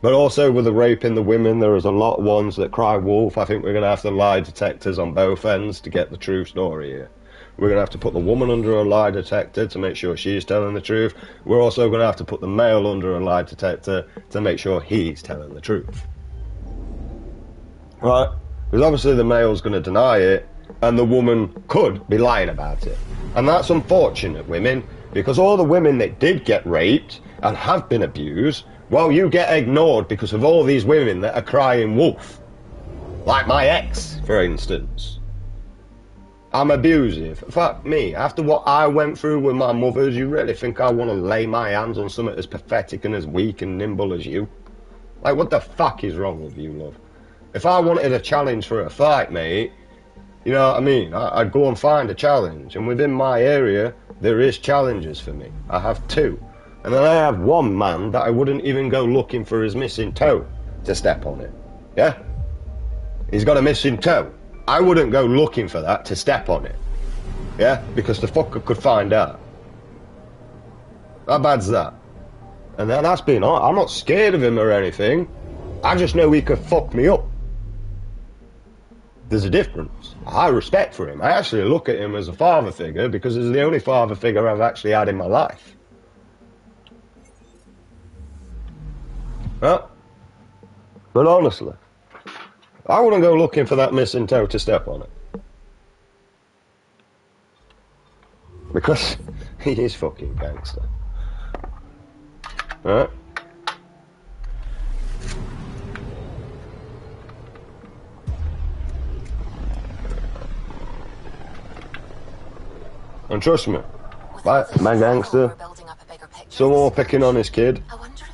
But also with the raping the women, there is a lot of ones that cry wolf. I think we're going to have to lie detectors on both ends to get the true story here. We're going to have to put the woman under a lie detector to make sure she's telling the truth. We're also going to have to put the male under a lie detector to make sure he's telling the truth. Right? Because obviously the male's going to deny it, and the woman could be lying about it. And that's unfortunate, women, because all the women that did get raped and have been abused, well, you get ignored because of all these women that are crying wolf. Like my ex, for instance. I'm abusive. Fuck me. After what I went through with my mothers, you really think I want to lay my hands on something as pathetic and as weak and nimble as you? Like, what the fuck is wrong with you, love? If I wanted a challenge for a fight, mate, you know what I mean? I'd go and find a challenge. And within my area, there is challenges for me. I have two. And then I have one man that I wouldn't even go looking for his missing toe to step on it. Yeah? He's got a missing toe. I wouldn't go looking for that to step on it. Yeah? Because the fucker could find out. How bad's that? And then that's being honest. I'm not scared of him or anything. I just know he could fuck me up. There's a difference. I have respect for him. I actually look at him as a father figure because he's the only father figure I've actually had in my life. Right? But honestly, I wouldn't go looking for that missing toe to step on it. Because he is fucking gangster. Right? And trust me, right, my gangster, someone picking on his kid,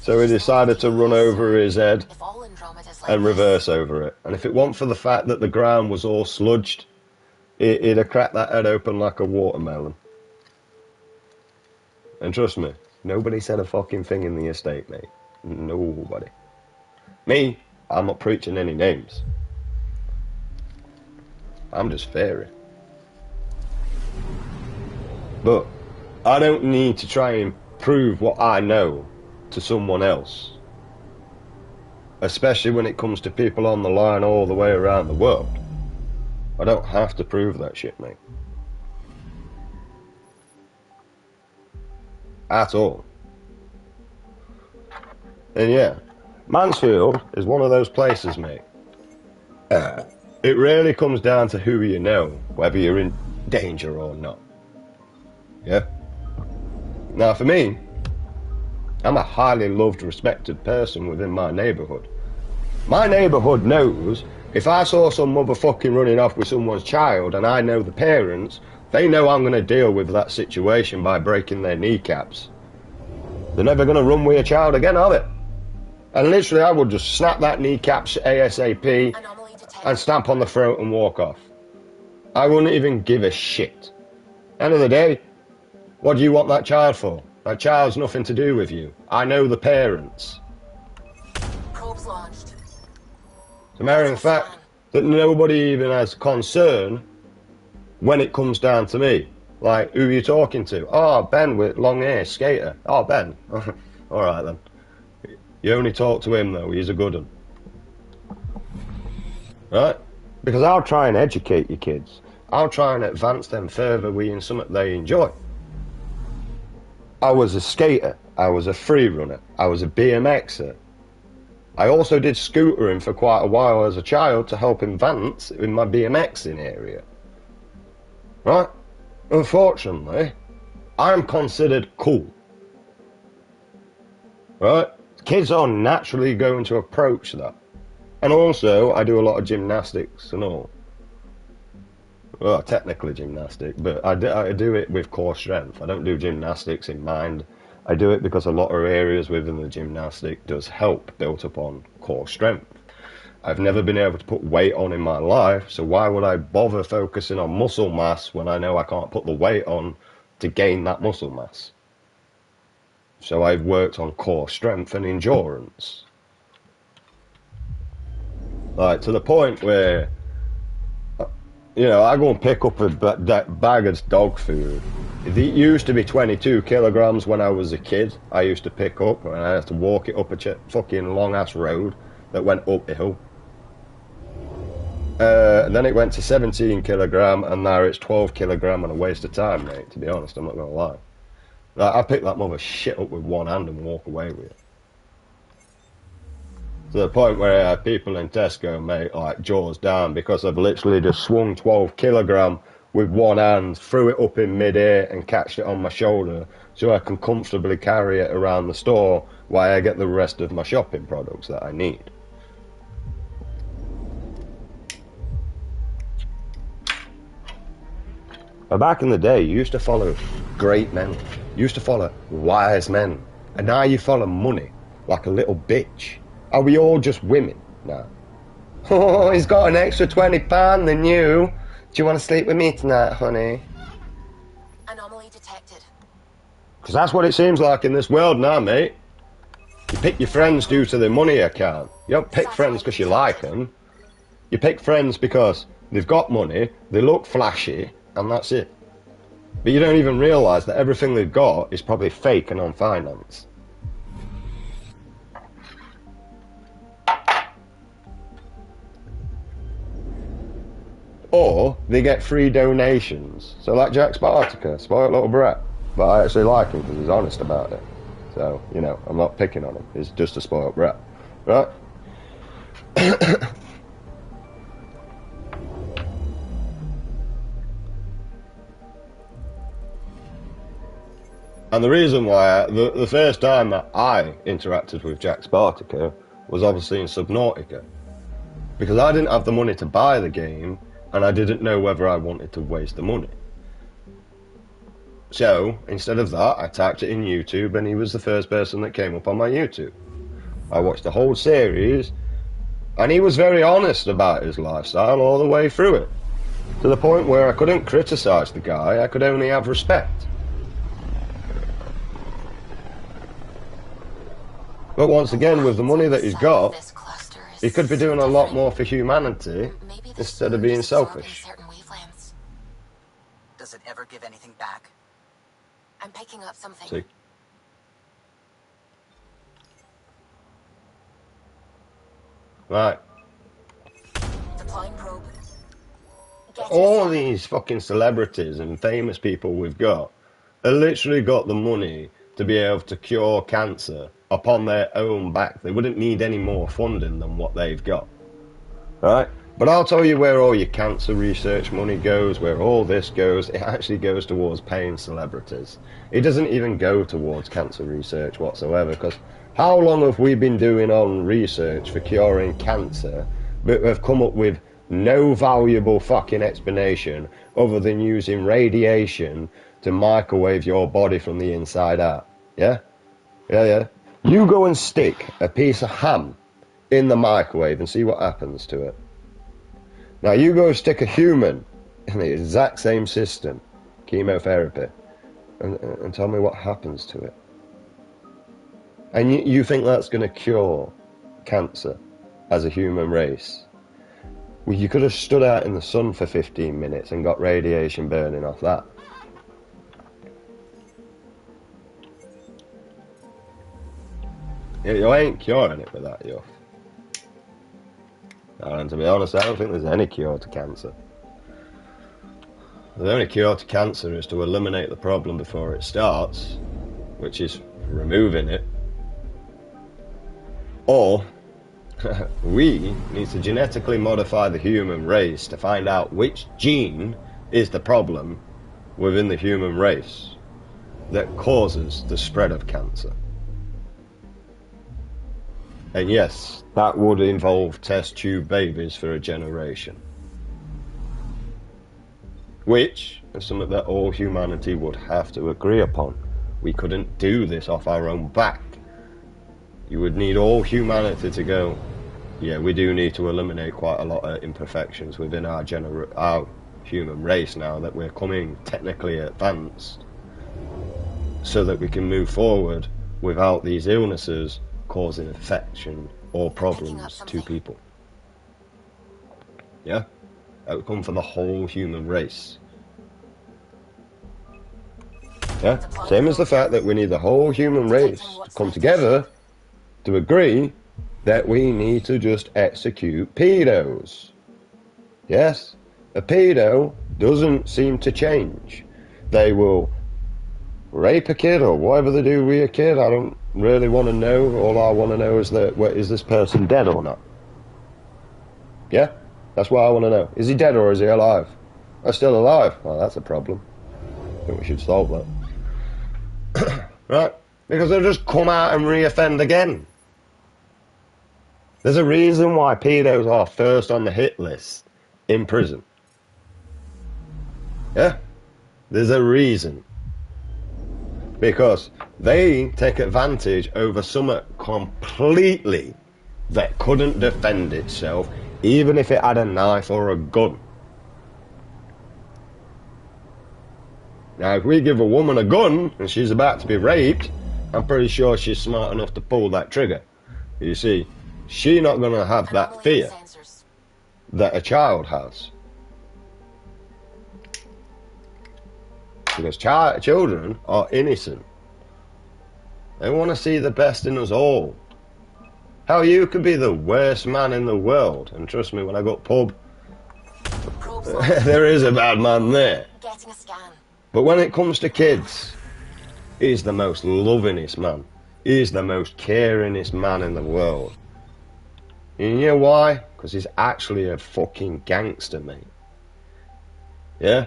so he decided to run over his head and reverse over it. And if it weren't for the fact that the ground was all sludged, he'd have cracked that head open like a watermelon. And trust me, nobody said a fucking thing in the estate, mate. Nobody. Me, I'm not preaching any names. I'm just fairy. But I don't need to try and prove what I know to someone else. Especially when it comes to people on the line all the way around the world. I don't have to prove that shit, mate. At all. And yeah, Mansfield is one of those places, mate. It really comes down to who you know, whether you're in danger or not. Yeah? Now for me, I'm a highly loved, respected person within my neighbourhood. My neighbourhood knows if I saw some motherfucking running off with someone's child and I know the parents, they know I'm going to deal with that situation by breaking their kneecaps. They're never going to run with a child again, are they? And literally I would just snap that kneecaps ASAP and stamp on the throat and walk off. I wouldn't even give a shit. End of the day, what do you want that child for? That child's nothing to do with you. I know the parents. Probes launched. It's a matter of fact that nobody even has concern when it comes down to me. Like, who are you talking to? Oh, Ben with long hair, skater. Oh, Ben. Alright then. You only talk to him though, he's a good one. Right? Because I'll try and educate your kids. I'll try and advance them further with something they enjoy. I was a skater, I was a free runner, I was a BMXer, I also did scootering for quite a while as a child to help advance in my BMXing area. Right? Unfortunately, I'm considered cool. Right? Kids are naturally going to approach that. And also, I do a lot of gymnastics and all. Well, technically gymnastics, but I do it with core strength. I don't do gymnastics in mind. I do it because a lot of areas within the gymnastic does help built upon core strength. I've never been able to put weight on in my life, so why would I bother focusing on muscle mass when I know I can't put the weight on to gain that muscle mass? So I've worked on core strength and endurance. Like, to the point where, you know, I go and pick up a bag of dog food. It used to be 22 kilograms when I was a kid. I used to pick up, and I had to walk it up a fucking long-ass road that went uphill. Then it went to 17 kilogram, and now it's 12 kilogram, and a waste of time, mate, to be honest, I'm not going to lie. Like, I pick that mother shit up with one hand and walk away with it. To the point where I have people in Tesco, mate, like jaws down because I've literally just swung 12 kilogram with one hand, threw it up in mid-air and catched it on my shoulder so I can comfortably carry it around the store while I get the rest of my shopping products that I need. But back in the day, you used to follow great men. You used to follow wise men. And now you follow money like a little bitch. Are we all just women now? Oh, he's got an extra £20 than you. Do you want to sleep with me tonight, honey? Anomaly detected. Because that's what it seems like in this world now, mate. You pick your friends due to the money account. You don't pick friends because you like them. You pick friends because they've got money, they look flashy, and that's it. But you don't even realise that everything they've got is probably fake and unfinanced. Or they get free donations. So like Jack Spartacus, spoiled little brat. But I actually like him because he's honest about it. So, you know, I'm not picking on him. He's just a spoiled brat. Right? And the reason why, the first time that I interacted with Jack Spartacus was obviously in Subnautica. Because I didn't have the money to buy the game, and I didn't know whether I wanted to waste the money. So, instead of that, I typed it in YouTube, and he was the first person that came up on my YouTube. I watched the whole series, and he was very honest about his lifestyle all the way through it. To the point where I couldn't criticise the guy, I could only have respect. But once again, with the money that he's got, he could be doing a lot more for humanity instead of being selfish. Does it ever give anything back? I'm picking up something. See? Right. Deploying probe. All these fucking celebrities and famous people we've got have literally got the money to be able to cure cancer upon their own back. They wouldn't need any more funding than what they've got. Right? But I'll tell you where all your cancer research money goes, where all this goes. It actually goes towards paying celebrities. It doesn't even go towards cancer research whatsoever, because how long have we been doing on research for curing cancer, but we've come up with no valuable fucking explanation other than using radiation to microwave your body from the inside out? Yeah? Yeah. You go and stick a piece of ham in the microwave and see what happens to it. Now you go stick a human in the exact same system, chemotherapy, and tell me what happens to it. And you think that's going to cure cancer as a human race? Well, you could have stood out in the sun for 15 minutes and got radiation burning off that. You ain't curing it with that, you. And to be honest, I don't think there's any cure to cancer. The only cure to cancer is to eliminate the problem before it starts, which is removing it, or We need to genetically modify the human race to find out which gene is the problem within the human race that causes the spread of cancer. And yes, that would involve test tube babies for a generation. Which is something that all humanity would have to agree upon. We couldn't do this off our own back. You would need all humanity to go, yeah, we do need to eliminate quite a lot of imperfections within our human race now that we're coming technically advanced, so that we can move forward without these illnesses causing infection or problems to people. Yeah? That would come for the whole human race. Yeah? Same as the fact that we need the whole human race to come together to agree that we need to just execute pedos. Yes? A pedo doesn't seem to change. They will rape a kid or whatever they do with a kid. I don't really want to know. All I want to know is that, is this person dead or not? Yeah? That's what I want to know. Is he dead or is he alive? Oh, still alive? Well, that's a problem. I think we should solve that. Right? Because they'll just come out and re-offend again. There's a reason why pedos are first on the hit list in prison. Yeah? There's a reason. Because they take advantage over something completely that couldn't defend itself, even if it had a knife or a gun. Now, if we give a woman a gun and she's about to be raped, I'm pretty sure she's smart enough to pull that trigger. You see, she's not going to have that fear that a child has. Because children are innocent. They want to see the best in us all. How you could be the worst man in the world, and trust me, when I got pub, there is a bad man there. Getting a scan. But when it comes to kids, he's the most lovingest man. He's the most caringest man in the world. And you know why? Because he's actually a fucking gangster, mate. Yeah?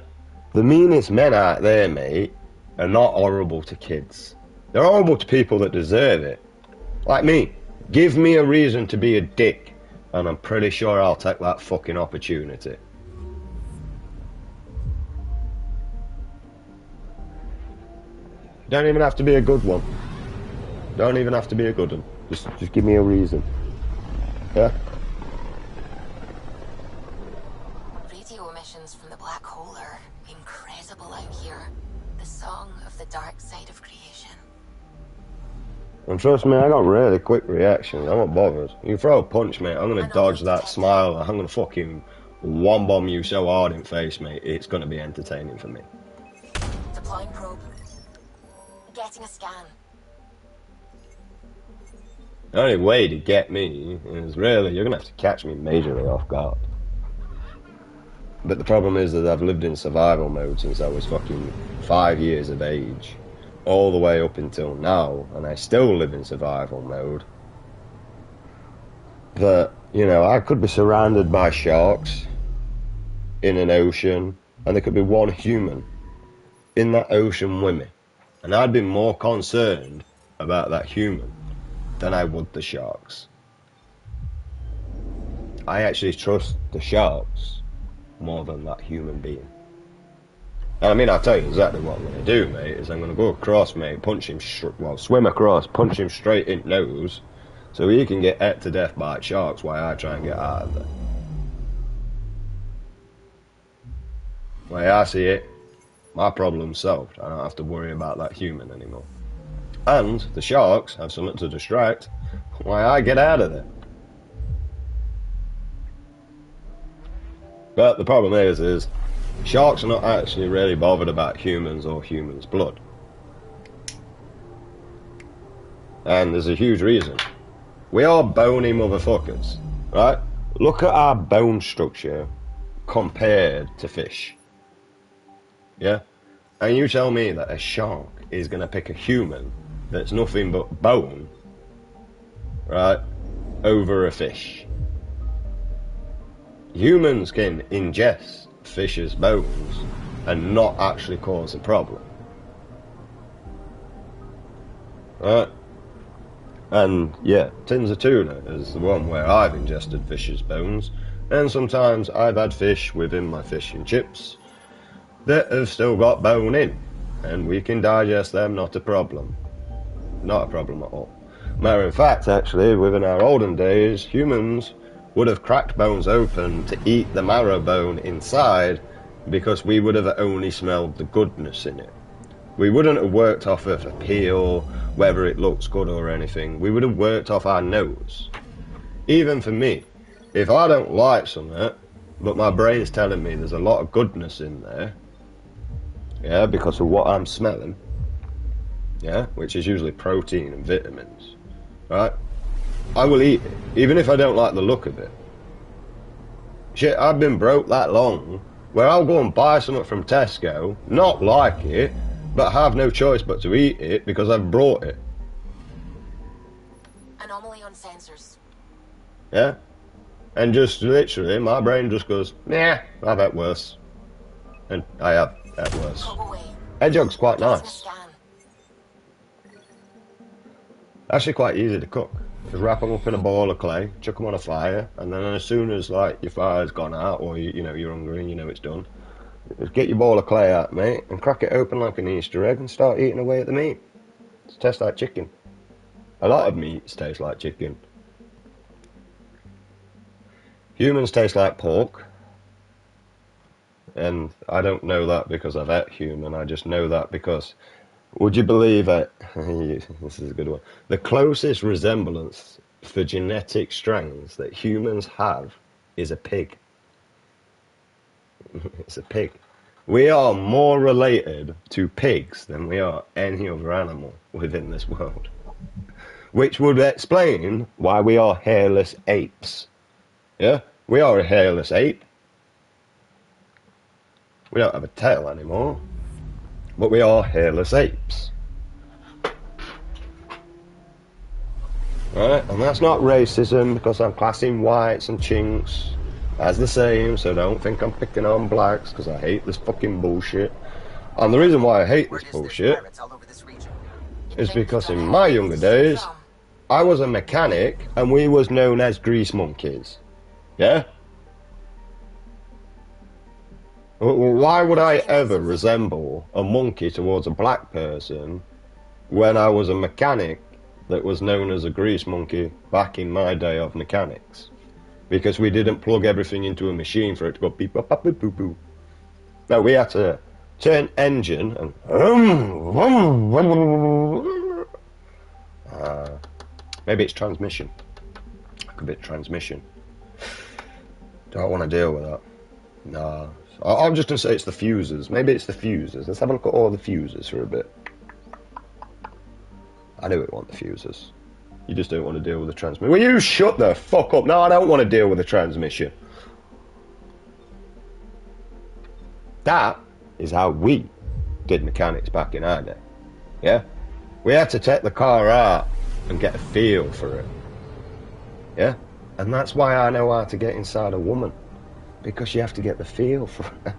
The meanest men out there, mate, are not horrible to kids. They're horrible to people that deserve it. Like me. Give me a reason to be a dick, and I'm pretty sure I'll take that fucking opportunity. Don't even have to be a good one. Don't even have to be a good one. Just give me a reason. Yeah? Radio emissions from the black hole are incredible out here. The song of the dark side of creation. And trust me, I got really quick reactions. I'm not bothered. You throw a punch, mate, I'm gonna dodge that smile. I'm gonna fucking one-bomb you so hard in face, mate. It's gonna be entertaining for me. Deploying probe. Getting a scan. The only way to get me is really, you're gonna have to catch me majorly off guard. But the problem is that I've lived in survival mode since I was fucking 5 years of age. All the way up until now, and I still live in survival mode. But, you know, I could be surrounded by sharks in an ocean, and there could be one human in that ocean with me. And I'd be more concerned about that human than I would the sharks. I actually trust the sharks more than that human being. And I mean, I'll tell you exactly what I'm going to do, mate, is I'm going to go across, mate, punch him, swim across, punch him straight in the nose, so he can get ate to death by sharks while I try and get out of there. The way I see it, my problem's solved. I don't have to worry about that human anymore. And the sharks have something to distract while I get out of there. But the problem is sharks are not actually really bothered about humans or humans' blood. And there's a huge reason. We are bony motherfuckers, right? Look at our bone structure compared to fish. Yeah? And you tell me that a shark is going to pick a human that's nothing but bone, right? over a fish. Humans can ingest fish's bones and not actually cause a problem. Right? And yeah, tins of tuna is the one where I've ingested fish's bones, and sometimes I've had fish within my fish and chips that have still got bone in, and we can digest them, not a problem. Not a problem at all. Matter of fact, actually, within our olden days, humans would have cracked bones open to eat the marrow bone inside because we would have only smelled the goodness in it. We wouldn't have worked off of a peel, whether it looks good or anything. We would have worked off our nose. Even for me, if I don't like something, but my brain's telling me there's a lot of goodness in there, yeah, because of what I'm smelling, yeah, which is usually protein and vitamins, right? I will eat it, even if I don't like the look of it. Shit, I've been broke that long, where I'll go and buy something from Tesco, not like it, but have no choice but to eat it because I've brought it. Anomaly on sensors. Yeah? And just literally, my brain just goes, nah, I've had worse. And I have had worse. Hedgehog's quite nice. Actually quite easy to cook. Just wrap them up in a ball of clay, chuck them on a fire, and then as soon as like your fire's gone out, or you know you're hungry and you know it's done, just get your ball of clay out, mate, and crack it open like an Easter egg and start eating away at the meat. It tastes like chicken. A lot of meats taste like chicken. Humans taste like pork. And I don't know that because I've ate human, I just know that because, would you believe it? This is a good one. The closest resemblance for genetic strands that humans have is a pig. It's a pig. We are more related to pigs than we are any other animal within this world. Which would explain why we are hairless apes. Yeah? We are a hairless ape. We don't have a tail anymore. But we are hairless apes. Right? And that's not racism because I'm classing whites and chinks as the same, so don't think I'm picking on blacks because I hate this fucking bullshit. And the reason why I hate this bullshit is because in my younger days, I was a mechanic and we was known as grease monkeys. Yeah? Why would I ever resemble a monkey towards a black person when I was a mechanic that was known as a grease monkey back in my day of mechanics? Because we didn't plug everything into a machine for it to go beep, bop, bop, boop, boop, boop. No, we had to turn engine and maybe it's transmission. Could be transmission. Don't want to deal with that. Nah. I'm just going to say it's the fuses. Maybe it's the fuses. Let's have a look at all the fuses for a bit. I knew it want the fuses. You just don't want to deal with the transmission. Will you shut the fuck up? No, I don't want to deal with the transmission. That is how we did mechanics back in our day. Yeah? We had to take the car out and get a feel for it. Yeah? And that's why I know how to get inside a woman. Because you have to get the feel for it.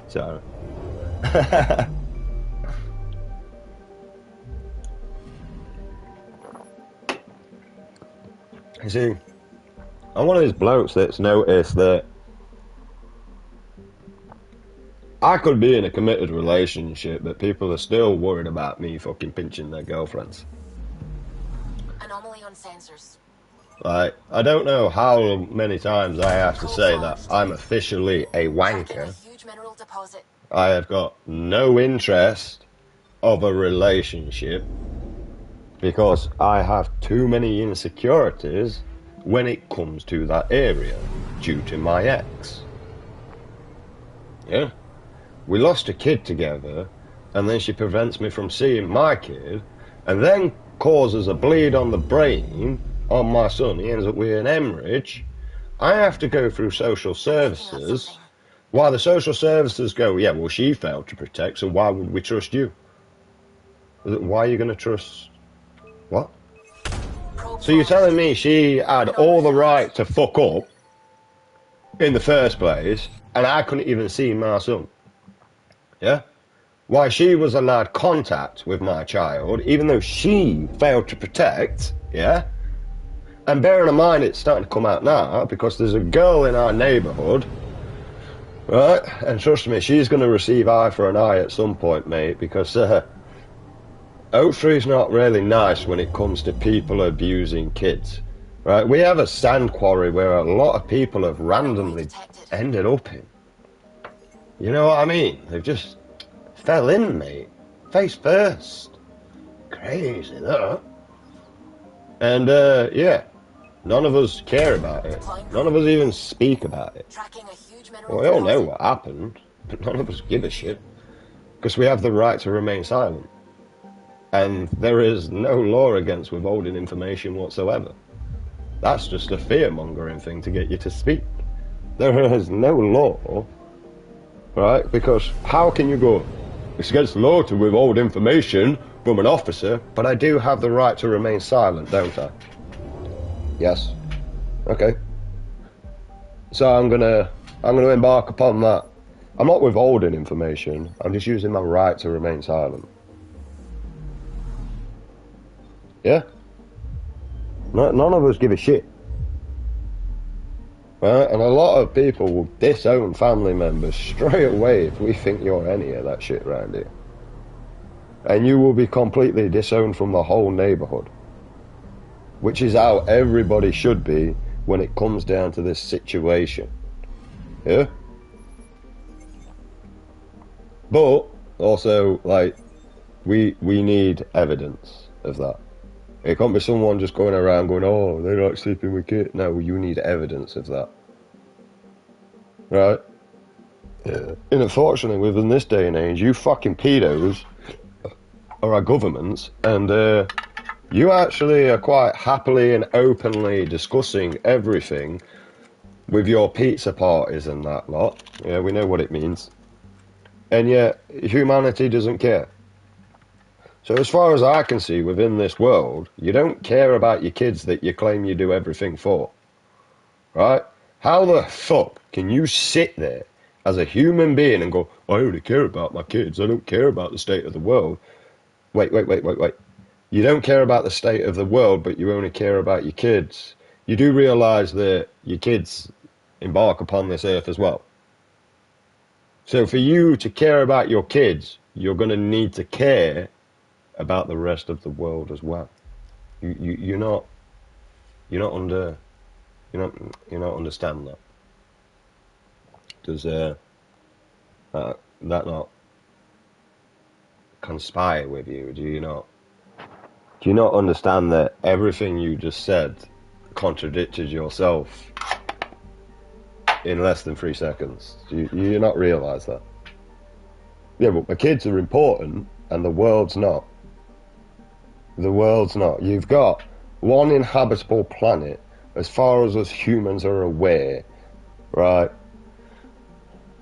So. You see, I'm one of these blokes that's noticed that I could be in a committed relationship, but people are still worried about me fucking pinching their girlfriends. Anomaly on sensors. Like, I don't know how many times I have to say that I'm officially a wanker. I have got no interest of a relationship because I have too many insecurities when it comes to that area due to my ex. Yeah? We lost a kid together and then she prevents me from seeing my kid and then causes a bleed on the brain on my son. He ends up with an hemorrhage. I have to go through social services while the social services go, yeah, well, she failed to protect, so why would we trust you? Why are you going to trust... What? So you're telling me she had all the right to fuck up in the first place, and I couldn't even see my son? Yeah? Why she was allowed contact with my child, even though she failed to protect, yeah? And bearing in mind it's starting to come out now, because there's a girl in our neighbourhood, right? And trust me, she's going to receive eye for an eye at some point, mate, because Oak Tree's not really nice when it comes to people abusing kids, right? We have a sand quarry where a lot of people have randomly ended up in. You know what I mean? They've just fell in, mate. Face first. Crazy, that. And, yeah. None of us care about it. None of us even speak about it. Well, we all know what happened, but none of us give a shit. Because we have the right to remain silent. And there is no law against withholding information whatsoever. That's just a fear-mongering thing to get you to speak. There is no law, right? Because how can you go, it's against the law to withhold information from an officer, but I do have the right to remain silent, don't I? Yes. Okay. So I'm gonna embark upon that. I'm not withholding information. I'm just using my right to remain silent. Yeah? None of us give a shit. Right? And a lot of people will disown family members straight away if we think you're any of that shit around here. And you will be completely disowned from the whole neighbourhood. Which is how everybody should be when it comes down to this situation. Yeah? But, also, like, we need evidence of that. It can't be someone just going around going, oh, they like sleeping with kids. No, you need evidence of that. Right? Yeah. And unfortunately, within this day and age, you fucking pedos are our governments, and you actually are quite happily and openly discussing everything with your pizza parties and that lot. Yeah, we know what it means. And yet, humanity doesn't care. So as far as I can see within this world, you don't care about your kids that you claim you do everything for. Right? How the fuck can you sit there as a human being and go, I only care about my kids, I don't care about the state of the world. Wait. You don't care about the state of the world, but you only care about your kids. You do realise that your kids embark upon this earth as well. So for you to care about your kids, you're going to need to care about the rest of the world as well. You're not understand that. Does that not conspire with you? Do you not understand that everything you just said contradicted yourself in less than 3 seconds? Do you not realise that? Yeah, but my kids are important and the world's not. The world's not. You've got one inhabitable planet as far as us humans are aware, right?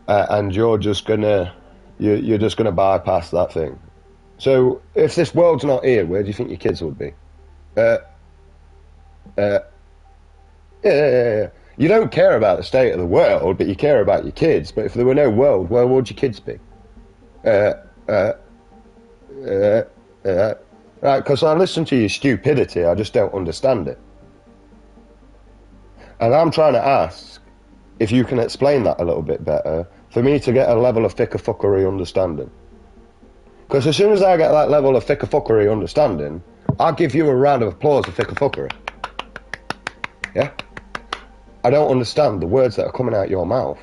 And you're just gonna bypass that thing. So if this world's not here, where do you think your kids would be? Yeah. You don't care about the state of the world, but you care about your kids. But if there were no world, where would your kids be? Right, because I listen to your stupidity, I just don't understand it. And I'm trying to ask if you can explain that a little bit better for me to get a level of thicker-fuckery understanding. Because as soon as I get that level of thicker-fuckery understanding, I'll give you a round of applause for thicker-fuckery. Yeah? I don't understand the words that are coming out your mouth.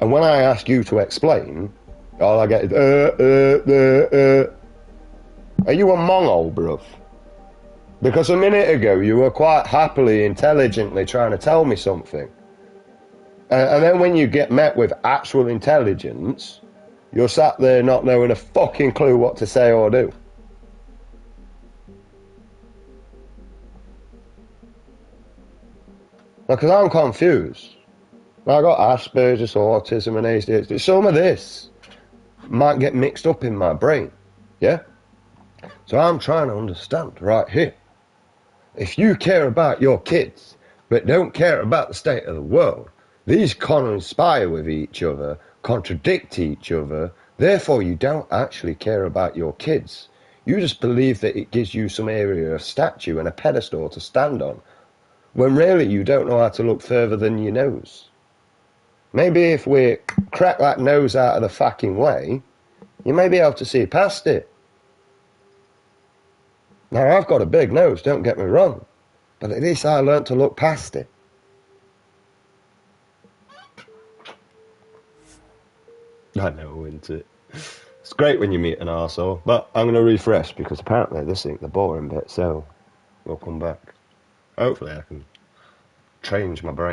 And when I ask you to explain, all I get is, Are you a mongol, bruv? Because a minute ago you were quite happily, intelligently trying to tell me something. And then when you get met with actual intelligence, you're sat there not knowing a fucking clue what to say or do. Because I'm confused. I got Asperger's, autism and ADHD. Some of this might get mixed up in my brain. Yeah? So I'm trying to understand right here. If you care about your kids, but don't care about the state of the world, these conspire with each other, contradict each other, therefore you don't actually care about your kids. You just believe that it gives you some area of statue and a pedestal to stand on, when really you don't know how to look further than your nose. Maybe if we crack that nose out of the fucking way, you may be able to see past it. Now, I've got a big nose, don't get me wrong, but at least I learnt to look past it. I know, isn't it? It's great when you meet an arsehole, but I'm going to refresh because apparently this ain't the boring bit, so we'll come back. Hopefully I can change my brain.